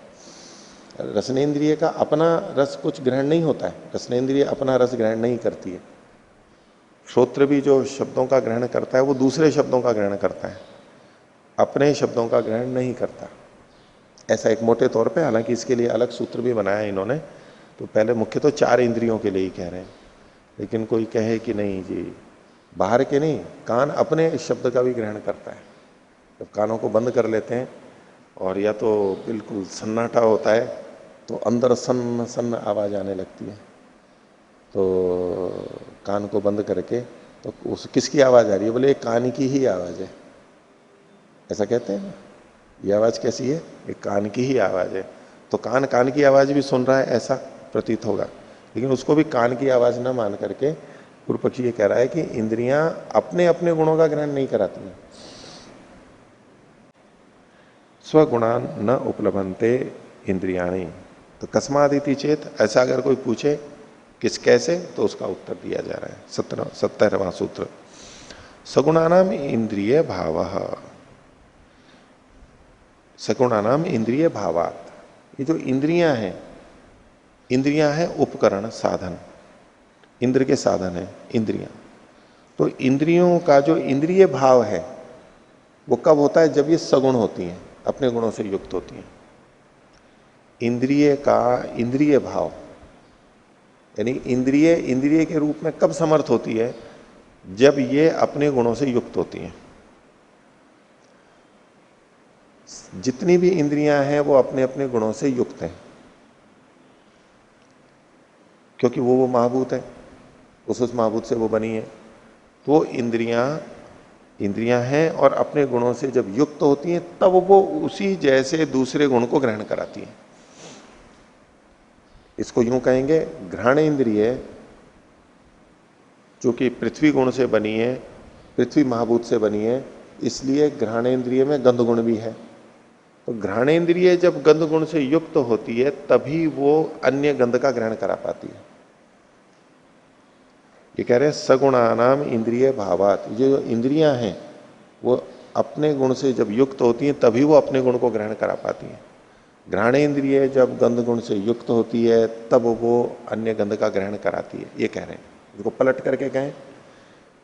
रसनेन्द्रिय का अपना रस कुछ ग्रहण नहीं होता है, रसनेन्द्रिय अपना रस ग्रहण नहीं करती है। श्रोत्र भी जो शब्दों का ग्रहण करता है वो दूसरे शब्दों का ग्रहण करता है, अपने शब्दों का ग्रहण नहीं करता। ऐसा एक मोटे तौर पे, हालांकि इसके लिए अलग सूत्र भी बनाया इन्होंने। तो पहले मुख्य तो 4 इंद्रियों के लिए ही कह रहे हैं, लेकिन कोई कहे कि नहीं जी बाहर के नहीं, कान अपने शब्द का भी ग्रहण करता है। जब कानों को बंद कर लेते हैं और या तो बिल्कुल सन्नाटा होता है तो अंदर सन्न सन्न आवाज आने लगती है, तो कान को बंद करके तो उस किसकी आवाज आ रही है? बोले कान की ही आवाज है, ऐसा कहते हैं ना। ये आवाज कैसी है? ये कान की ही आवाज है। तो कान की आवाज भी सुन रहा है ऐसा प्रतीत होगा, लेकिन उसको भी कान की आवाज ना मान करके पूर्व पक्षी ये कह रहा है कि इंद्रियां अपने अपने गुणों का ग्रहण नहीं कराती हैं। स्वगुणान न उपलब्धन्ते इंद्रियाणी। तो कस्मादिति चेत, ऐसा अगर कोई पूछे किस कैसे, तो उसका उत्तर दिया जा रहा है 70वां सूत्र। सगुणानाम इंद्रिय भाव, सगुणानाम इंद्रिय भावात। ये जो इंद्रियां हैं उपकरण साधन, इंद्र के साधन है इंद्रियां। तो इंद्रियों का जो इंद्रिय भाव है वो कब होता है? जब ये सगुण होती हैं, अपने गुणों से युक्त होती हैं। इंद्रिय का इंद्रिय भाव यानी इंद्रिय के रूप में कब समर्थ होती है? जब ये अपने गुणों से युक्त होती हैं। जितनी भी इंद्रियां हैं वो अपने अपने गुणों से युक्त हैं, क्योंकि वो महाभूत है, उस महाभूत से वो बनी है। तो इंद्रियां हैं और अपने गुणों से जब युक्त होती हैं तब वो उसी जैसे दूसरे गुण को ग्रहण कराती हैं। इसको यूं कहेंगे, घ्राण इंद्रिय जो कि पृथ्वी गुण से बनी है, पृथ्वी महाभूत से बनी है, इसलिए घ्राणेन्द्रिय में गंध गुण भी है। तो घ्राणेन्द्रिय जब गंध गुण से युक्त होती है तभी वो अन्य गंध का ग्रहण करा पाती है। ये कह रहे हैं सगुणानाम इंद्रिय भावात। ये जो इंद्रियां हैं वो अपने गुण से जब युक्त होती हैं तभी वो अपने गुण को ग्रहण करा पाती हैं। घ्राणेन्द्रिय जब गंध गुण से युक्त होती है तब वो अन्य गंध का ग्रहण कराती है। ये कह रहे हैं, इसको पलट करके कहें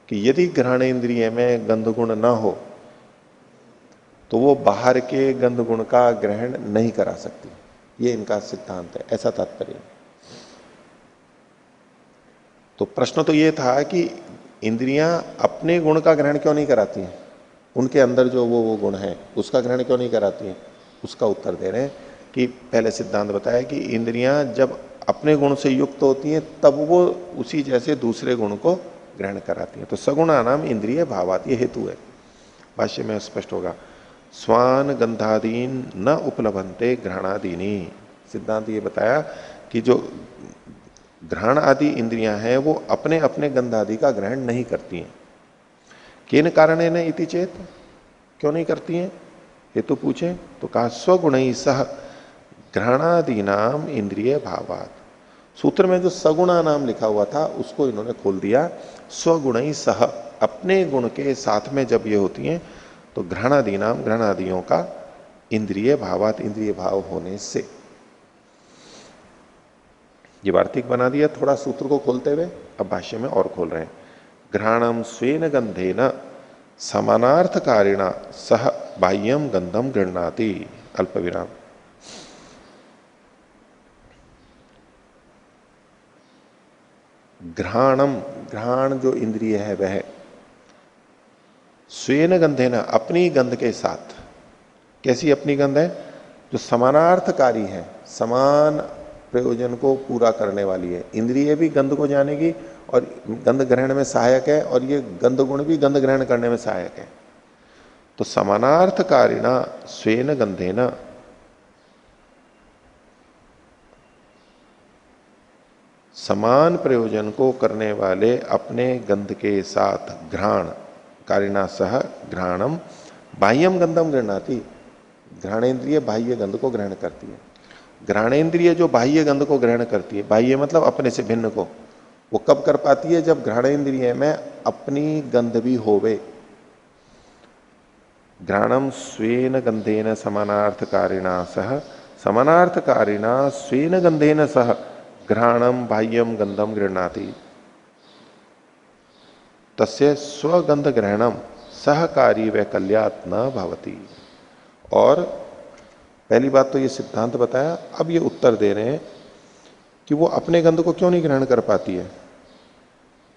कि यदि घ्राणेन्द्रिय में गंध गुण ना हो तो वो बाहर के गंध गुण का ग्रहण नहीं करा सकती। ये इनका सिद्धांत है, ऐसा तात्पर्य। तो प्रश्न तो ये था कि इंद्रियां अपने गुण का ग्रहण क्यों नहीं कराती हैं? उनके अंदर जो वो गुण है उसका ग्रहण क्यों नहीं कराती हैं? उसका उत्तर दे रहे हैं कि पहले सिद्धांत बताया कि इंद्रियां जब अपने गुण से युक्त होती हैं तब वो उसी जैसे दूसरे गुण को ग्रहण कराती हैं। तो सगुणा नाम इंद्रिय भावात, ये हेतु है। भाष्य में स्पष्ट होगा। स्वान गंधादीन न उपलब्धन्ते घ्राणादीनी। सिद्धांत ये बताया कि जो घ्राण आदि इंद्रियां हैं वो अपने अपने गंधादि का ग्रहण नहीं करती हैं। किन कारणेन इति चेत, क्यों नहीं करती हैं? हेतु पूछे तो कहा स्वगुण ही सह घ्राणादीनाम इंद्रिय भावात। सूत्र में जो सगुणा नाम लिखा हुआ था उसको इन्होंने खोल दिया। स्वगुण ही सह, अपने गुण के साथ में जब ये होती हैं तो घ्राणादीनाम, घ्राणादियों का इंद्रिय भावात, इंद्रिय भाव होने से। ये वार्तिक बना दिया थोड़ा सूत्र को खोलते हुए। अब भाष्य में और खोल रहे हैं। घ्राणम स्वेन गंधेन समानार्थकारिणा सह बाह्यम गंधम गृह्णाति। अल्प विराम। घ्राणम, घ्राण जो इंद्रिय है वह स्वेन गंधेन, अपनी गंध के साथ। कैसी अपनी गंध है? जो समानार्थकारी है, समान प्रयोजन को पूरा करने वाली है। इंद्रिय भी गंध को जानेगी और गंध ग्रहण में सहायक है, और ये गंध गुण भी गंध ग्रहण करने में सहायक है। तो समानार्थकारिणा स्वेन गंधेन, समान प्रयोजन को करने वाले अपने गंध के साथ, घ्राण कारिणा सह घ्राणम बाह्यम गंधम गृह्णाति। घ्राणेन्द्रिय बाह्य गंध को ग्रहण करती है। घ्राणेन्द्रिय जो बाह्य गंध को ग्रहण करती है, बाह्य मतलब अपने से भिन्न को, वो कब कर पाती है? जब घ्राणेन्द्रिय में अपनी गंध भी होवे। घ्राणम स्वेन गंधेन समानार्थकारिणा सह, समानार्थकारिणा स्वेन गंधेन सह घ्राणम बाह्यम गंधम गृह्णाति। तस्य स्वगंध ग्रहणम सहकारी वैकल्यात न भवति। और पहली बात तो ये सिद्धांत बताया। अब ये उत्तर दे रहे हैं कि वो अपने गंध को क्यों नहीं ग्रहण कर पाती है।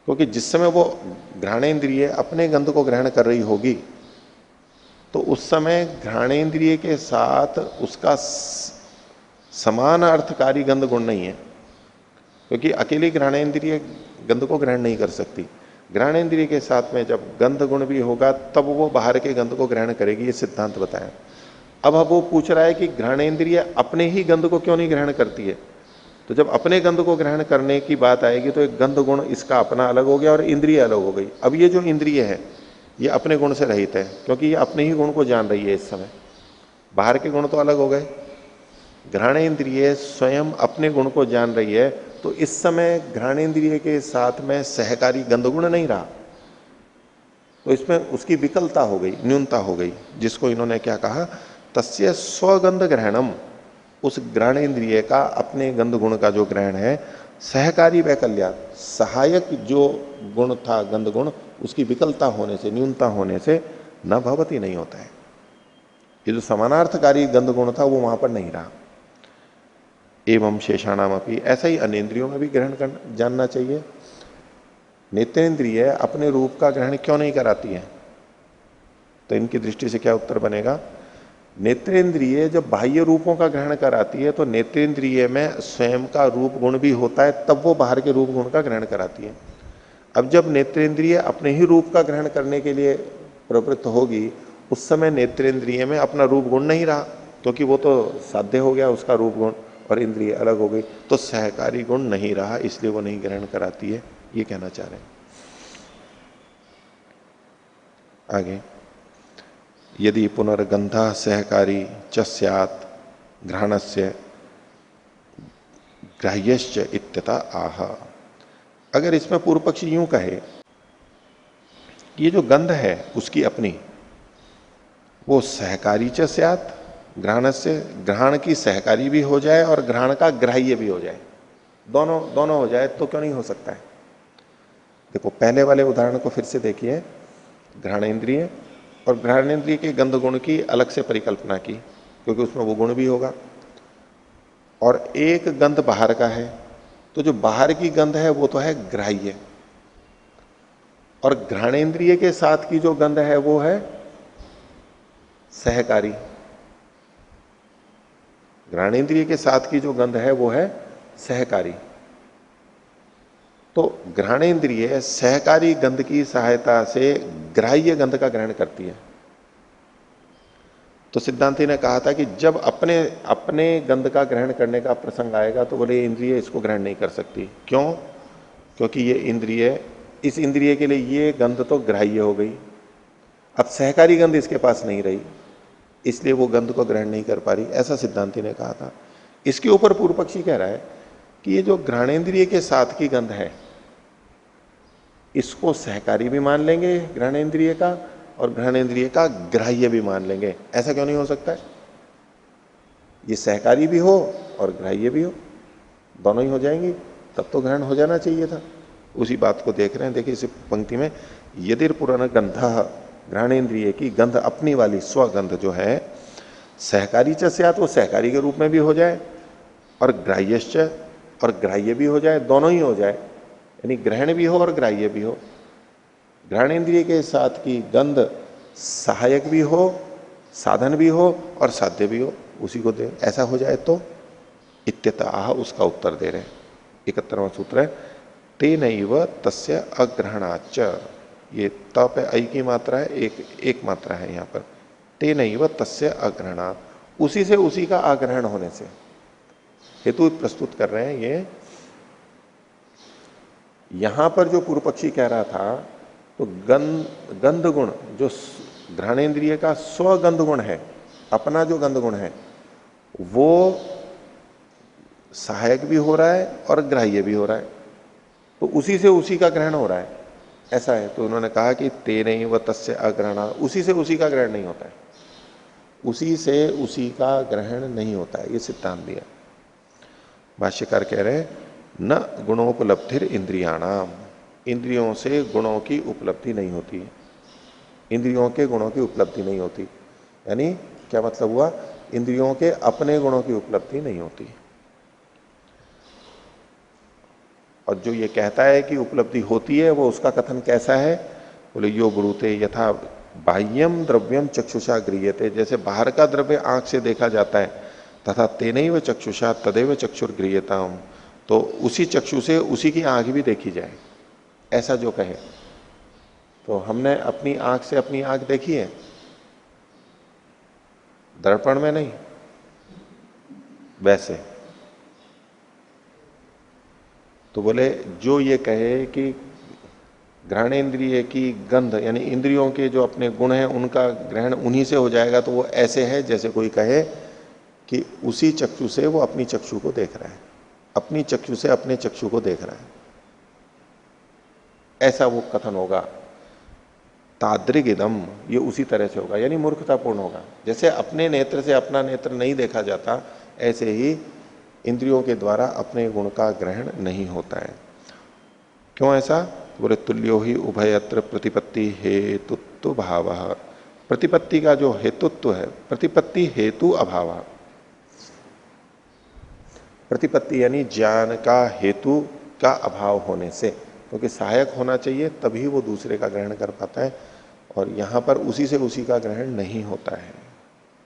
क्योंकि जिस समय वो घ्राणेन्द्रिय अपने गंध को ग्रहण कर रही होगी तो उस समय घ्राणेन्द्रिय के साथ उसका समान अर्थकारी गंध गुण नहीं है, क्योंकि अकेली घ्राणेन्द्रिय गंध को ग्रहण नहीं कर सकती। घ्राणेन्द्रिय के साथ में जब गंध गुण भी होगा तब वो बाहर के गंध को ग्रहण करेगी। ये सिद्धांत बताया। अब वो पूछ रहा है कि घ्राणेन्द्रिय अपने ही गंध को क्यों नहीं ग्रहण करती है? तो जब अपने गंध को ग्रहण करने की बात आएगी तो एक गंध गुण इसका अपना अलग हो गया और इंद्रिय अलग हो गई। अब ये जो इंद्रिय है ये अपने गुण से रहित है, क्योंकि ये अपने ही गुण को जान रही है इस समय। बाहर के गुण तो अलग हो गए, घ्राणेन्द्रिय स्वयं अपने गुण को जान रही है, तो इस समय घ्राणेन्द्रिय के साथ में सहकारी गंध गुण नहीं रहा, तो इसमें उसकी विकलता हो गई, न्यूनता हो गई, जिसको इन्होंने क्या कहा, तस्य स्वगंध ग्रहणम, उस घ्राणेन्द्रिय का अपने गंध गुण का जो ग्रहण है, सहकारी वैकल्या, सहायक जो गुण था गंध गुण, उसकी विकलता होने से, न्यूनता होने से न भवती, नहीं होता है। ये जो समानार्थकारी गंध गुण था वो वहां पर नहीं रहा। एवं शेषाणाम अपनी, ऐसा ही अनेन्द्रियों में भी ग्रहण करना जानना चाहिए। नेत्रेंद्रिय अपने रूप का ग्रहण क्यों नहीं कराती है, तो इनकी दृष्टि से क्या उत्तर बनेगा, नेत्रेंद्रिय जब बाह्य रूपों का ग्रहण कराती है तो नेत्रेंद्रिय में स्वयं का रूप गुण भी होता है, तब वो बाहर के रूप गुण का ग्रहण कराती है। अब जब नेत्रेंद्रिय अपने ही रूप का ग्रहण करने के लिए प्रवृत्त होगी, उस समय नेत्रेंद्रिय में अपना रूप गुण नहीं रहा, क्योंकि वो तो साध्य हो गया उसका रूप गुण, और इंद्रिय अलग हो गई, तो सहकारी गुण नहीं रहा, इसलिए वो नहीं ग्रहण कराती है, ये कहना चाह रहे हैं। आगे, यदि पुनर्गंधा सहकारी च स्यात् घ्राणस्य ग्राह्यश्च इत्यता आह। अगर इसमें पूर्व पक्षी यूं कहे कि ये जो गंध है उसकी अपनी, वो सहकारी च स्यात् घ्राणस्य, घ्राण की सहकारी भी हो जाए और घ्राण का ग्राह्य भी हो जाए, दोनों दोनों हो जाए, तो क्यों नहीं हो सकता है। देखो पहले वाले उदाहरण को फिर से देखिए, घ्राणेन्द्रिय और घ्राणेन्द्रिय के गंध गुण की अलग से परिकल्पना की, क्योंकि उसमें वो गुण भी होगा, और एक गंध बाहर का है, तो जो बाहर की गंध है वो तो है ग्राह्य, और घ्राणेन्द्रिय के साथ की जो गंध है वो है सहकारी। घ्राणेन्द्रिय के साथ की जो गंध है वो है सहकारी। तो घ्राणेन्द्रिय सहकारी गंध की सहायता से ग्राह्य गंध का ग्रहण करती है। तो सिद्धांति ने कहा था कि जब अपने अपने गंध का ग्रहण करने का प्रसंग आएगा तो बोले इंद्रिय इसको ग्रहण नहीं कर सकती। क्यों? क्योंकि ये इंद्रिय, इस इंद्रिय के लिए ये गंध तो ग्राह्य हो गई, अब सहकारी गंध इसके पास नहीं रही, इसलिए वो गंध को ग्रहण नहीं कर पा रही, ऐसा सिद्धांति ने कहा था। इसके ऊपर पूर्व पक्षी कह रहा है कि ये जो घ्राणेन्द्रिय के साथ की गंध है, इसको सहकारी भी मान लेंगे घ्राणेन्द्रिय का, और घ्राणेन्द्रिय का ग्राह्य भी मान लेंगे। ऐसा क्यों नहीं हो सकता है? ये सहकारी भी हो और ग्राह्य भी हो, दोनों ही हो जाएंगी, तब तो ग्रहण हो जाना चाहिए था। उसी बात को देख रहे हैं, देखिए इस पंक्ति में, यदि पुराण गंधा, घ्राणेन्द्रिय की गंध अपनी वाली स्वगंध जो है, सहकारी च स्यात्, वो सहकारी के रूप में भी हो जाए, और ग्राह्यश्च, और ग्राह्य भी हो जाए, दोनों ही हो जाए, यानी ग्रहण भी हो और ग्राह्य भी हो। घ्राणेन्द्रिय के साथ की गंध सहायक भी हो, साधन भी हो और साध्य भी हो, उसी को दे, ऐसा हो जाए तो इत्यतः उसका उत्तर दे रहे हैं। 71वां सूत्र है, तेनैव तस्य अग्रहणाच, ये त पे ऐ की मात्रा है, एक मात्रा है यहां पर, तेनैव तस्य अग्रहणा, उसी से उसी का आग्रहण होने से हेतु प्रस्तुत कर रहे हैं। ये यहां पर जो पूर्व पक्षी कह रहा था, तो गंध गुण जो घ्राणेन्द्रिय का स्वगंध गुण है, अपना जो गंध गुण है, वो सहायक भी हो रहा है और ग्राह्य भी हो रहा है, तो उसी से उसी का ग्रहण हो रहा है, ऐसा है। तो उन्होंने कहा कि तेने व तस्य अग्रहणा, उसी से उसी का ग्रहण नहीं होता है, उसी से उसी का ग्रहण नहीं होता है, ये सिद्धांत दिया। भाष्यकार कह रहे हैं, न गुणोपलब्धिर इंद्रियाणाम, इंद्रियों से गुणों की उपलब्धि नहीं होती है, इंद्रियों के गुणों की उपलब्धि नहीं होती। यानी क्या मतलब हुआ? इंद्रियों के अपने गुणों की उपलब्धि नहीं होती। और जो ये कहता है कि उपलब्धि होती है, वो उसका कथन कैसा है? बोले यो ब्रूते यथा बाह्यम द्रव्यम चक्षुषा गृह्यते, जैसे बाहर का द्रव्य आंख से देखा जाता है, तथा तेनैव चक्षुषा तदैव चक्षुर गृह्यताम, तो उसी चक्षु से उसी की आंख भी देखी जाए, ऐसा जो कहे। तो हमने अपनी आंख से अपनी आंख देखी है, दर्पण में नहीं, वैसे तो बोले जो ये कहे कि घ्राणेन्द्रिय की गंध यानी इंद्रियों के जो अपने गुण हैं उनका ग्रहण उन्हीं से हो जाएगा, तो वो ऐसे है जैसे कोई कहे कि उसी चक्षु से वो अपनी चक्षु को देख रहा है, अपनी चक्षु से अपने चक्षु को देख रहा है, ऐसा वो कथन होगा। तादृग इदम, ये उसी तरह से होगा, यानी मूर्खतापूर्ण होगा। जैसे अपने नेत्र से अपना नेत्र नहीं देखा जाता, ऐसे ही इंद्रियों के द्वारा अपने गुण का ग्रहण नहीं होता है। क्यों ऐसा? बोले तुल्यो ही उभयत्र प्रतिपत्ति हेतुत्व भाव। प्रतिपत्ति का जो हेतुत्व है, प्रतिपत्ति हेतु अभाव, प्रतिपत्ति यानी ज्ञान का हेतु का अभाव होने से, क्योंकि सहायक होना चाहिए तभी वो दूसरे का ग्रहण कर पाता है, और यहां पर उसी से उसी का ग्रहण नहीं होता है,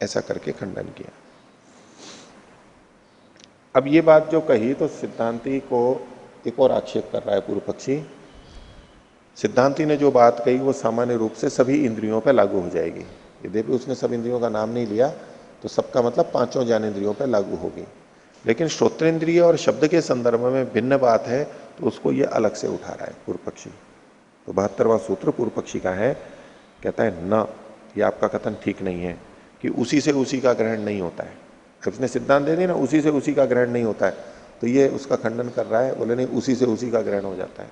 ऐसा करके खंडन किया। अब ये बात जो कही तो सिद्धांती को एक और आक्षेप कर रहा है पूर्व पक्षी। सिद्धांती ने जो बात कही वो सामान्य रूप से सभी इंद्रियों पर लागू हो जाएगी। यद्यपि उसने सब इंद्रियों का नाम नहीं लिया, तो सबका मतलब पांचों ज्ञानेंद्रियों पर लागू होगी, लेकिन श्रोत्रेंद्रिय और शब्द के संदर्भ में भिन्न बात है, तो उसको ये अलग से उठा रहा है पूर्व पक्षी। तो 72वां सूत्र पूर्व पक्षी का है, कहता है न, ये आपका कथन ठीक नहीं है कि उसी से उसी का ग्रहण नहीं होता है। उसने सिद्धांत दे दिया ना, उसी से उसी का ग्रहण नहीं होता है, तो ये उसका खंडन कर रहा है। बोले नहीं, उसी से उसी का ग्रहण हो जाता है।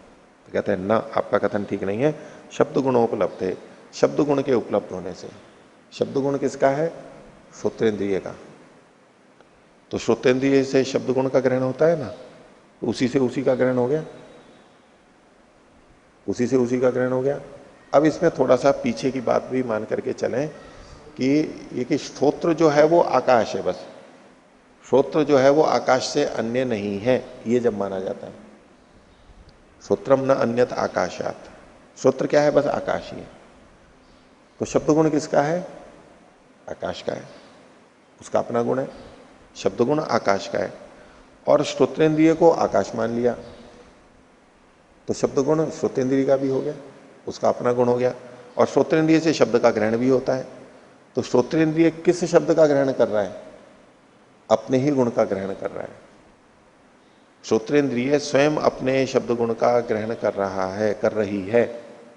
तो कहते हैं न, आपका कथन ठीक नहीं है। शब्द गुणोपलब्ध है, शब्द गुण के उपलब्ध होने से। शब्द गुण किसका है? श्रोत्रेंद्रिय का। तो श्रोतेंद्रिय से शब्द गुण का ग्रहण होता है ना, तो उसी से उसी का ग्रहण हो गया, उसी से उसी का ग्रहण हो गया। अब इसमें थोड़ा सा पीछे की बात भी मान करके चलें कि ये कि श्रोत्र जो है वो आकाश है, बस श्रोत्र जो है वो आकाश से अन्य नहीं है, ये जब माना जाता है। श्रोत्रम न अन्यत आकाशात, श्रोत्र क्या है? बस आकाश ही है। तो शब्द गुण किसका है? आकाश का है, उसका अपना गुण है। शब्द गुण आकाश का है, और श्रोतेंद्रिय को आकाश मान लिया, तो शब्द गुण श्रोतेंद्रिय का भी हो गया, उसका अपना गुण हो गया। और श्रोतेंद्रिय से शब्द का ग्रहण भी होता है, तो श्रोतेंद्रिय किस शब्द का ग्रहण कर रहा है? अपने ही गुण का ग्रहण कर रहा है। श्रोतेंद्रिय स्वयं अपने शब्द गुण का ग्रहण कर रहा है, कर रही है,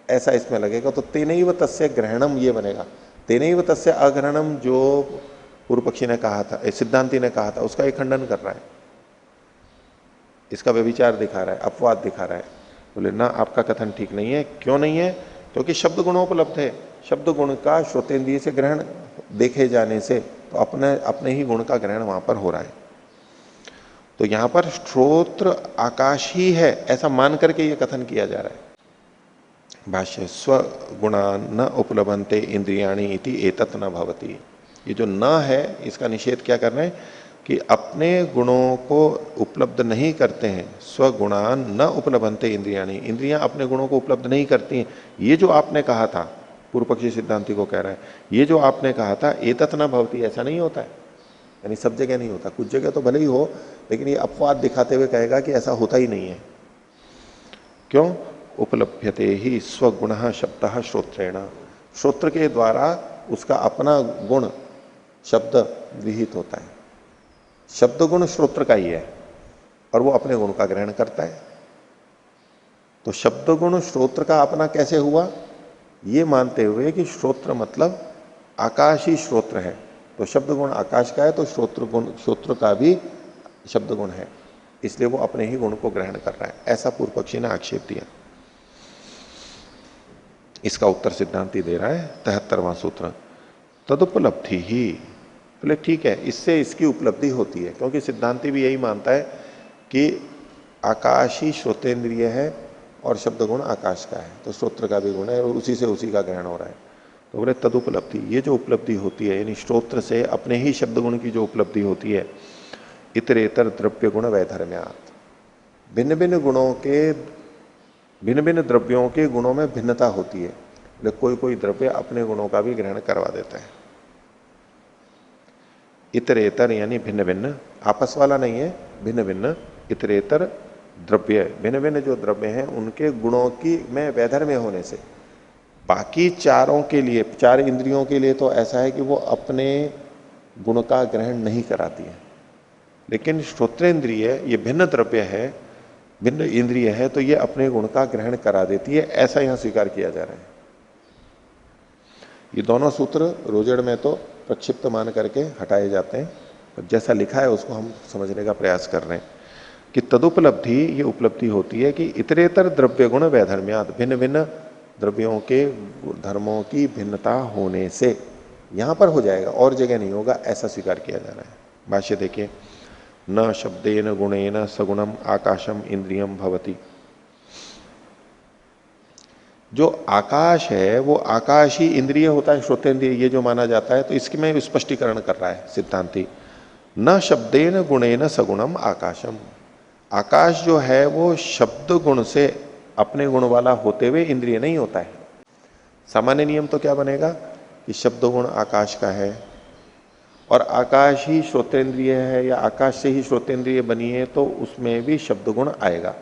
ऐसा इसमें लगेगा। तो तेनैव तस्य ग्रहणम ये बनेगा। तेनैव तस्य अग्रहणम जो पूर्व पक्षी ने कहा था, सिद्धांति ने कहा था, उसका एक खंडन कर रहा है, इसका व्यभिचार दिखा रहा है, अपवाद दिखा रहा है। बोले ना, आपका कथन ठीक नहीं है। क्यों नहीं है? क्योंकि शब्द गुणोपलब्ध है। शब्द गुण का श्रोतेंद्रिय से ग्रहण देखे जाने से तो अपने ही गुण का ग्रहण वहां पर हो रहा है। तो यहां पर श्रोत्र आकाश ही है, ऐसा मान करके यह कथन किया जा रहा है। भाष्य, स्वगुणा न उपलभन्ते इंद्रियाणि इति एतत् न भवति। ये जो न है, इसका निषेध क्या कर रहे हैं कि अपने गुणों को उपलब्ध नहीं करते हैं। स्वगुणान न उपलभन्ते इंद्रियाणि, इंद्रियां अपने गुणों को उपलब्ध नहीं करती हैं। ये जो आपने कहा था, पूर्व पक्षी सिद्धांति को कह रहा है, ये जो आपने कहा था एतत् न भवति, ऐसा नहीं होता है। यानी सब जगह नहीं होता, कुछ जगह तो भले ही हो, लेकिन ये अपवाद दिखाते हुए कहेगा कि ऐसा होता ही नहीं है। क्यों? उपलभ्यते ही स्वगुण शब्द श्रोत्रेण, श्रोत्र के द्वारा उसका अपना गुण शब्द विहित होता है। शब्द गुण श्रोत्र का ही है, और वो अपने गुण का ग्रहण करता है। तो शब्द गुण श्रोत्र का अपना कैसे हुआ? ये मानते हुए कि श्रोत्र मतलब आकाश ही श्रोत्र है, तो शब्द गुण आकाश का है, तो श्रोत्र का भी शब्द गुण है, इसलिए वो अपने ही गुण को ग्रहण कर रहा है, ऐसा पूर्व पक्षी ने आक्षेप दिया। इसका उत्तर सिद्धांति दे रहा है 73वां सूत्र, तदुपलब्धि ही। बोले ठीक है, इससे इसकी उपलब्धि होती है, क्योंकि सिद्धांति भी यही मानता है कि आकाश ही श्रोतेंद्रिय है और शब्द गुण आकाश का है, तो श्रोत्र का भी गुण है, और उसी से उसी का ग्रहण हो रहा है। तो बोले तदुपलब्धि, ये जो उपलब्धि होती है, यानी श्रोत्र से अपने ही शब्द गुण की जो उपलब्धि होती है, इतरेतर द्रव्य गुण वैधर्म्यात्, भिन्न भिन्न गुणों के, भिन्न भिन्न द्रव्यों के गुणों में भिन्नता होती है, लेकिन कोई कोई द्रव्य अपने गुणों का भी ग्रहण करवा देता है। इतरेतर यानी भिन्न भिन्न, आपस वाला नहीं है, भिन्न भिन्न। इतरेतर द्रव्य, भिन्न भिन्न जो द्रव्य हैं उनके गुणों की में वैधर्म्य होने से। बाकी चारों के लिए, चार इंद्रियों के लिए तो ऐसा है कि वो अपने गुण का ग्रहण नहीं कराती है, लेकिन श्रोत्रेंद्रिय ये भिन्न द्रव्य है, भिन्न इंद्रिय है तो ये अपने गुण का ग्रहण करा देती है, ऐसा यहां स्वीकार किया जा रहा है। ये दोनों सूत्र रोजड़ में तो प्रक्षिप्त मान करके हटाए जाते हैं, पर जैसा लिखा है उसको हम समझने का प्रयास कर रहे हैं कि तदुपलब्धि, ये उपलब्धि होती है कि इतरेतर द्रव्य गुण वैधर्म्यात, भिन्न भिन्न द्रव्यों के धर्मों की भिन्नता होने से यहां पर हो जाएगा, और जगह नहीं होगा, ऐसा स्वीकार किया जा रहा है। भाष्य देखिए, न शब्देन गुणेन सगुणम आकाशम इंद्रियम भवति। जो आकाश है वो आकाश ही इंद्रिय होता है, श्रोतेंद्रिय, ये जो माना जाता है, तो इसकी में स्पष्टीकरण कर रहा है सिद्धांती। न शब्देन गुणेन सगुणम आकाशम, आकाश जो है वो शब्द गुण से अपने गुण वाला होते हुए इंद्रिय नहीं होता है। सामान्य नियम तो क्या बनेगा कि शब्द गुण आकाश का है और आकाश ही श्रोतेंद्रिय है या आकाश से ही श्रोतेंद्रिय बनी है, तो उसमें भी शब्द गुण आएगा।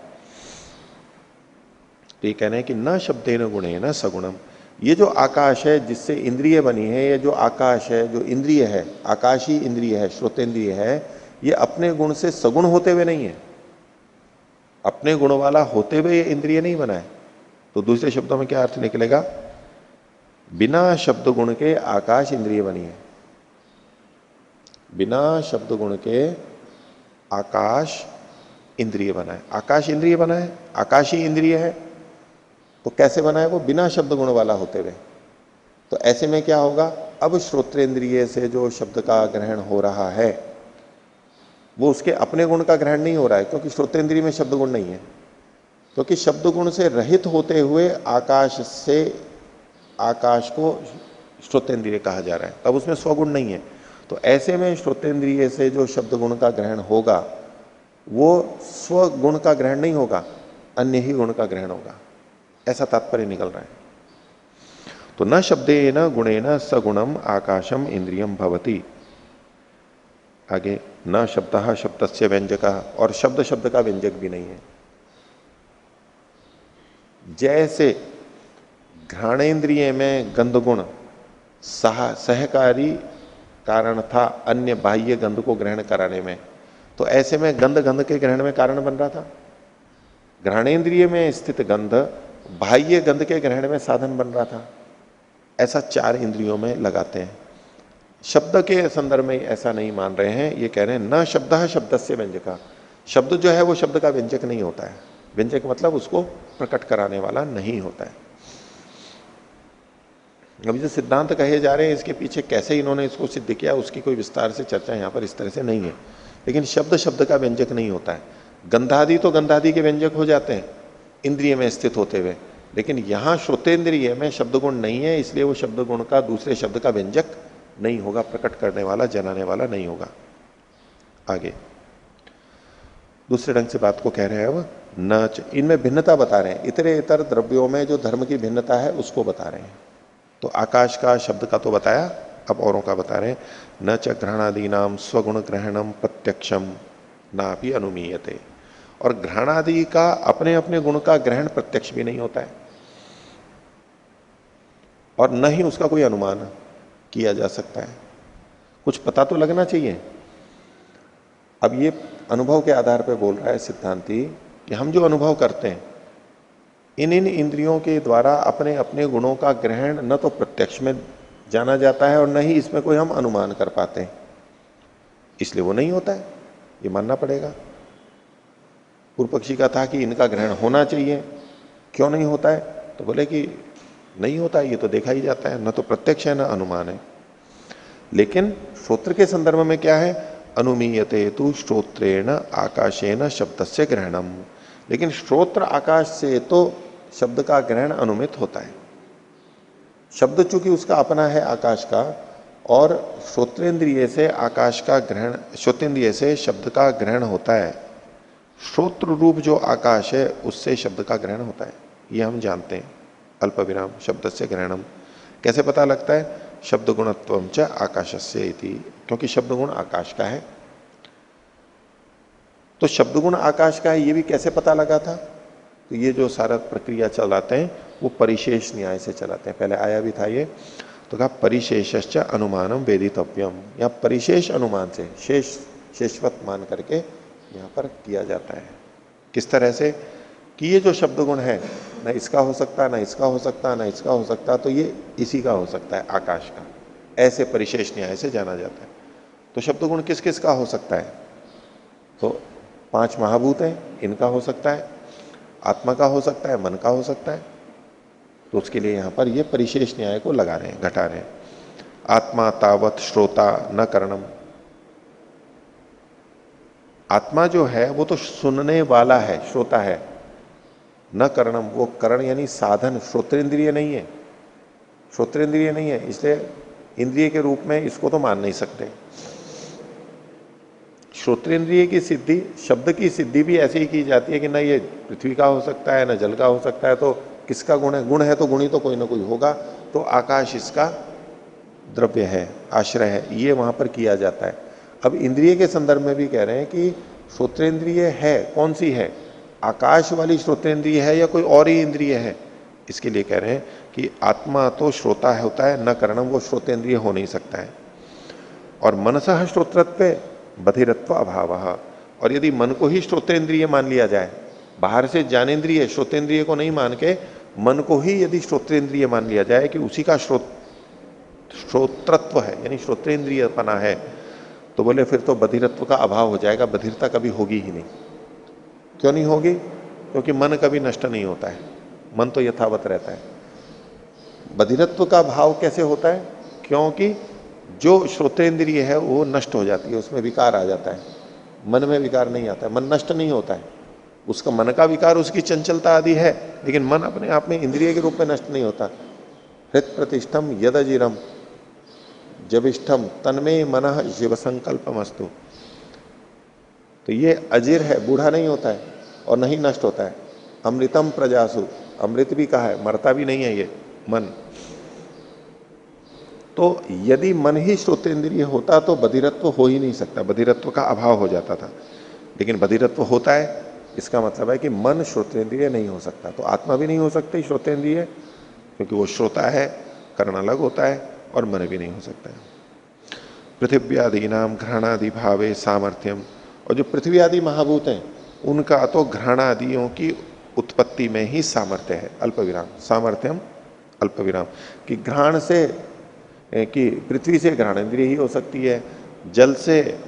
तो ये कहना है कि न शब्देन गुणेन सगुणम, ये जो आकाश है जिससे इंद्रिय बनी है, ये जो आकाश है जो इंद्रिय है, आकाश ही इंद्रिय है, श्रोतेंद्रिय है, ये अपने गुण से सगुण होते हुए नहीं है, अपने गुण वाला होते हुए ये इंद्रिय नहीं बना है। तो दूसरे शब्दों में क्या अर्थ निकलेगा, बिना शब्द गुण के आकाश इंद्रिय बनी है, बिना शब्द गुण के आकाश इंद्रिय बना है। आकाश इंद्रिय बना है, आकाश ही इंद्रिय है, तो कैसे बना है वो, बिना शब्द गुण वाला होते हुए। तो ऐसे में क्या होगा, अब श्रोत्रेंद्रिय से जो शब्द का ग्रहण हो रहा है वो उसके अपने गुण का ग्रहण नहीं हो रहा है, क्योंकि श्रोतेंद्रिय में शब्द गुण नहीं है। क्योंकि शब्द गुण से रहित होते हुए आकाश से, आकाश को श्रोतेंद्रिय कहा जा रहा है, तब उसमें स्वगुण नहीं है। तो ऐसे में श्रोतेंद्रिय से जो शब्द गुण का ग्रहण होगा वो स्वगुण का ग्रहण नहीं होगा, अन्य ही गुण का ग्रहण होगा, ऐसा तात्पर्य निकल रहा है। तो न शब्देन गुणेन सगुणम आकाशम इंद्रियम भवति। आगे, न शब्दः शब्दस्य व्यंजकः, और शब्द शब्द का व्यंजक भी नहीं है। जैसे घ्राणेन्द्रिय में गंध गुण सहकारी कारण था अन्य बाह्य गंध को ग्रहण कराने में, तो ऐसे में गंध गंध के ग्रहण में कारण बन रहा था। घ्राणेन्द्रिय में स्थित गंध बाह्य गंध के ग्रहण में साधन बन रहा था। ऐसा चार इंद्रियों में लगाते हैं। शब्द के संदर्भ में ऐसा नहीं मान रहे हैं, ये कह रहे हैं न शब्दः शब्दस्य व्यंजकः, शब्द जो है वो शब्द का व्यंजक नहीं होता है। व्यंजक मतलब उसको प्रकट कराने वाला नहीं होता है। अभी जो सिद्धांत कहे जा रहे हैं इसके पीछे कैसे इन्होंने इसको सिद्ध किया उसकी कोई विस्तार से चर्चा यहां पर इस तरह से नहीं है, लेकिन शब्द शब्द का व्यंजक नहीं होता है। गंधादि तो गंधादि के व्यंजक हो जाते हैं इंद्रिय में स्थित होते हुए, लेकिन यहां श्रोतेंद्रिय में शब्द गुण नहीं है, इसलिए वो शब्द गुण का दूसरे शब्द का व्यंजक नहीं होगा, प्रकट करने वाला, जनाने वाला नहीं होगा। आगे दूसरे ढंग से बात को कह रहे हैं अब, न इनमें भिन्नता बता रहे हैं, इतरे इतर द्रव्यों में जो धर्म की भिन्नता है उसको बता रहे हैं। तो आकाश का शब्द का तो बताया, अब औरों का बता रहे हैं। न च घ्राणादि नाम स्वगुण ग्रहणम प्रत्यक्षम ना भी अनुमीयते, और घ्राणादि का अपने अपने गुण का ग्रहण प्रत्यक्ष भी नहीं होता है और न ही उसका कोई अनुमान किया जा सकता है। कुछ पता तो लगना चाहिए। अब ये अनुभव के आधार पर बोल रहा है सिद्धांती कि हम जो अनुभव करते हैं इन इंद्रियों के द्वारा अपने अपने गुणों का ग्रहण न तो प्रत्यक्ष में जाना जाता है और न ही इसमें कोई हम अनुमान कर पाते हैं, इसलिए वो नहीं होता है, ये मानना पड़ेगा। पूर्व पक्षी का था कि इनका ग्रहण होना चाहिए, क्यों नहीं होता है, तो बोले कि नहीं होता है, ये तो देखा ही जाता है, न तो प्रत्यक्ष है न अनुमान है। लेकिन श्रोत्र के संदर्भ में क्या है, अनुमीयते तु श्रोत्रेण आकाशेन शब्दस्य ग्रहणम, लेकिन श्रोत्र आकाश से तो शब्द का ग्रहण अनुमित होता है। शब्द चूंकि उसका अपना है आकाश का, और श्रोत्रेंद्रिय से आकाश का ग्रहण, श्रोतेंद्रिय से शब्द का ग्रहण होता है। श्रोत्र रूप जो आकाश है उससे शब्द का ग्रहण होता है, ये हम जानते हैं। अल्प विराम शब्द से ग्रहणम कैसे पता लगता है, शब्द गुणत्वम च आकाशस्य इति, क्योंकि शब्द गुण आकाश का है। तो शब्द गुण आकाश का है ये भी कैसे पता लगा था, तो ये जो सारा प्रक्रिया चलाते हैं वो परिशेष न्याय से चलाते हैं। पहले आया भी था ये, तो कहा परिशेषश्च अनुमानम वेदितव्यम, यहाँ परिशेष अनुमान से शेष शेषवत मान करके यहाँ पर किया जाता है। किस तरह से कि ये जो शब्द गुण है, ना इसका हो सकता, ना इसका हो सकता, ना इसका हो सकता, तो ये इसी का हो सकता है, आकाश का। ऐसे परिशेष न्याय से जाना जाता है। तो शब्द गुण किस किस का हो सकता है? तो 5 महाभूत हैं, इनका हो सकता है, आत्मा का हो सकता है, मन का हो सकता है। तो उसके लिए यहां पर ये परिशेष न्याय को लगा रहे हैं, घटा रहे हैं। आत्मा तावत श्रोता न करणम। आत्मा जो है वो तो सुनने वाला है, श्रोता है। न करणम, वो करण यानी साधन, श्रोत्रेंद्रिय नहीं है, श्रोत्रेंद्रिय नहीं है, इसलिए इंद्रिय के रूप में इसको तो मान नहीं सकते। श्रोत्रेंद्रिय की सिद्धि, शब्द की सिद्धि भी ऐसे ही की जाती है कि ना ये पृथ्वी का हो सकता है, ना जल का हो सकता है, तो किसका गुण है? गुण है तो गुणी तो कोई ना कोई होगा। तो आकाश इसका द्रव्य है, आश्रय है, ये वहां पर किया जाता है। अब इंद्रिय के संदर्भ में भी कह रहे हैं कि श्रोत्रेंद्रिय है, कौन सी है? आकाश वाली श्रोत्रेंद्रिय है या कोई और ही इंद्रिय है? इसके लिए कह रहे हैं कि आत्मा तो श्रोता है होता है, न करणम, वो श्रोतेंद्रिय हो नहीं सकता है। और मनसः श्रोत्रत्व बधिरत्व अभाव। और यदि मन को ही श्रोतेंद्रिय मान लिया जाए, बाहर से ज्ञानेन्द्रिय श्रोतेंद्रिय को नहीं मान के मन को ही यदि श्रोतेंद्रिय मान लिया जाए कि उसी का श्रोत्रत्व है, यानी श्रोतेंद्रियपना है, तो बोले फिर तो बधिरत्व का अभाव हो जाएगा, बधिरता कभी होगी ही नहीं। क्यों नहीं होगी? क्योंकि मन कभी नष्ट नहीं होता है, मन तो यथावत रहता है। बधिरत्व का भाव कैसे होता है? क्योंकि जो श्रोतेंद्रिय है वो नष्ट हो जाती है, उसमें विकार आ जाता है। मन में विकार नहीं आता है, मन नष्ट नहीं होता है। उसका मन का विकार उसकी चंचलता आदि है, लेकिन मन अपने आप में इंद्रिय के रूप में नष्ट नहीं होता। हृत प्रतिष्ठम यदजिरम जबिष्ठम तन्मे मन शिव संकल्पमस्तु। तो ये अजिर है, बूढ़ा नहीं होता है और नहीं नष्ट होता है। अमृतम प्रजासु, अमृत भी कहा है, मरता भी नहीं है ये मन। तो यदि मन ही श्रोतेंद्रिय होता तो बधिरत्व हो ही नहीं सकता, बधिरत्व का अभाव हो जाता था। लेकिन बधिरत्व होता है, इसका मतलब है कि मन श्रोतेंद्रिय नहीं हो सकता, तो आत्मा भी नहीं हो सकती श्रोतेंद्रिय, क्योंकि वो श्रोता है, कर्ण अलग होता है, और मन भी नहीं हो सकता है। पृथ्वी आदि नाम घ्राणादि भावे सामर्थ्यम। और जो पृथ्वी आदि महाभूत हैं उनका तो घ्राणादियों की उत्पत्ति में ही सामर्थ्य है, अल्प विराम, सामर्थ्यम अल्प विराम। कि घ्राण से, कि पृथ्वी से घ्राणेन्द्रिय ही हो सकती है, जल से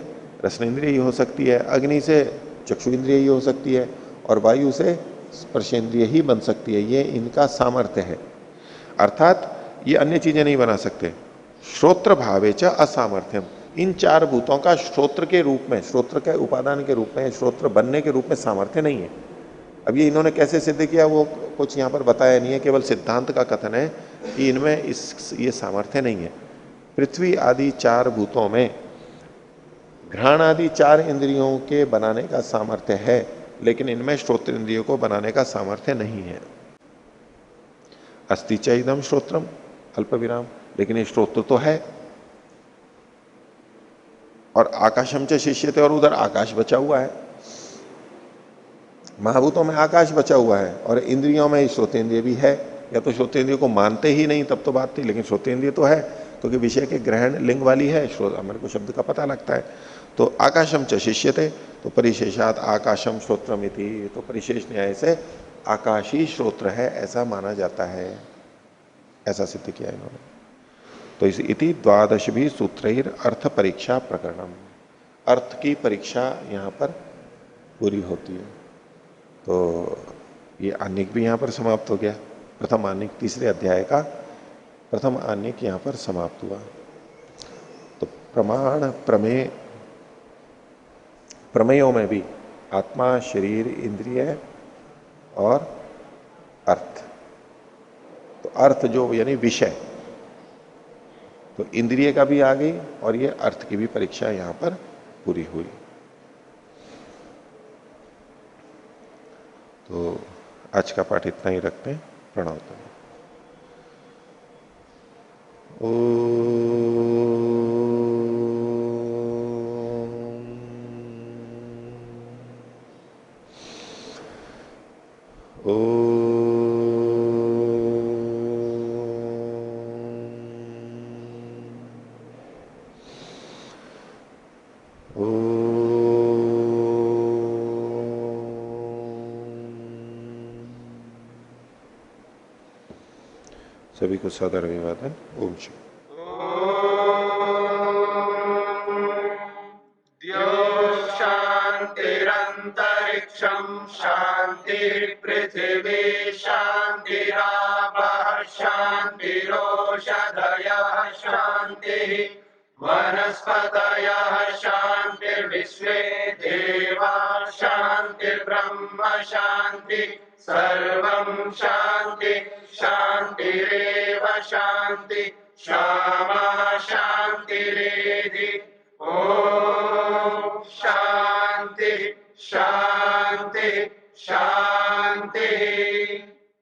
रसनेन्द्रिय ही हो सकती है, अग्नि से चक्षु इंद्रिय ही हो सकती है, और वायु से स्पर्शेंद्रिय ही बन सकती है। ये इनका सामर्थ्य है, अर्थात ये अन्य चीजें नहीं बना सकते। श्रोत्र भावे च असामर्थ्यम, इन 4 भूतों का श्रोत्र के रूप में, श्रोत्र के उपादान के रूप में, श्रोत्र बनने के रूप में सामर्थ्य नहीं है। अब ये इन्होंने कैसे सिद्ध किया वो कुछ यहां पर बताया नहीं है, केवल सिद्धांत का कथन है कि इनमें ये सामर्थ्य नहीं है। पृथ्वी आदि 4 भूतों में घ्राण आदि 4 इंद्रियों के बनाने का सामर्थ्य है, लेकिन इनमें श्रोत्र इंद्रियों को बनाने का सामर्थ्य नहीं है। अस्ति च इदम श्रोत्रम अल्प विराम, लेकिन ये श्रोत्र तो है। और आकाशम च शिष्यते, और उधर आकाश बचा हुआ है, महाभूतों में आकाश बचा हुआ है, और इंद्रियों में श्रोतेंद्रिय भी है। या तो श्रोतेंद्रिय को मानते ही नहीं तब तो बात थी, लेकिन श्रोतेंद्रिय तो है, क्योंकि विषय के ग्रहण लिंग वाली है, हमारे को शब्द का पता लगता है। तो आकाशम च शिष्यते, तो परिशेषात आकाशम श्रोत्रमिति, तो परिशेष न्याय से आकाश ही श्रोत्र है ऐसा माना जाता है, ऐसा सिद्ध किया इन्होंने। तो इस इति 12 भी सूत्र अर्थ परीक्षा प्रकरणम, अर्थ की परीक्षा यहां पर पूरी होती है। तो ये आनिक भी यहां पर समाप्त हो गया, प्रथम आनिक, तीसरे अध्याय का प्रथम आनिक यहां पर समाप्त हुआ। तो प्रमाण प्रमेय, प्रमेयों में भी आत्मा, शरीर, इंद्रिय और अर्थ। तो अर्थ जो यानी विषय, तो इंद्रिय का भी आ गई और ये अर्थ की भी परीक्षा यहां पर पूरी हुई। तो आज का पाठ इतना ही रखते हैं। प्रणव। सभी को सादर अभिवादन। ओम शांति। शांतिरंतरिक्षं शांति पृथिवी शांतिरापः शांतिरोषधयः शांति वनस्पतयः शांतिर्विश्वे देवा शांतिर्ब्रह्म शांति सर्वं शांति शांतिरेव शांति क्षमा शांतिरेधि। ओम शांति शांति शांति।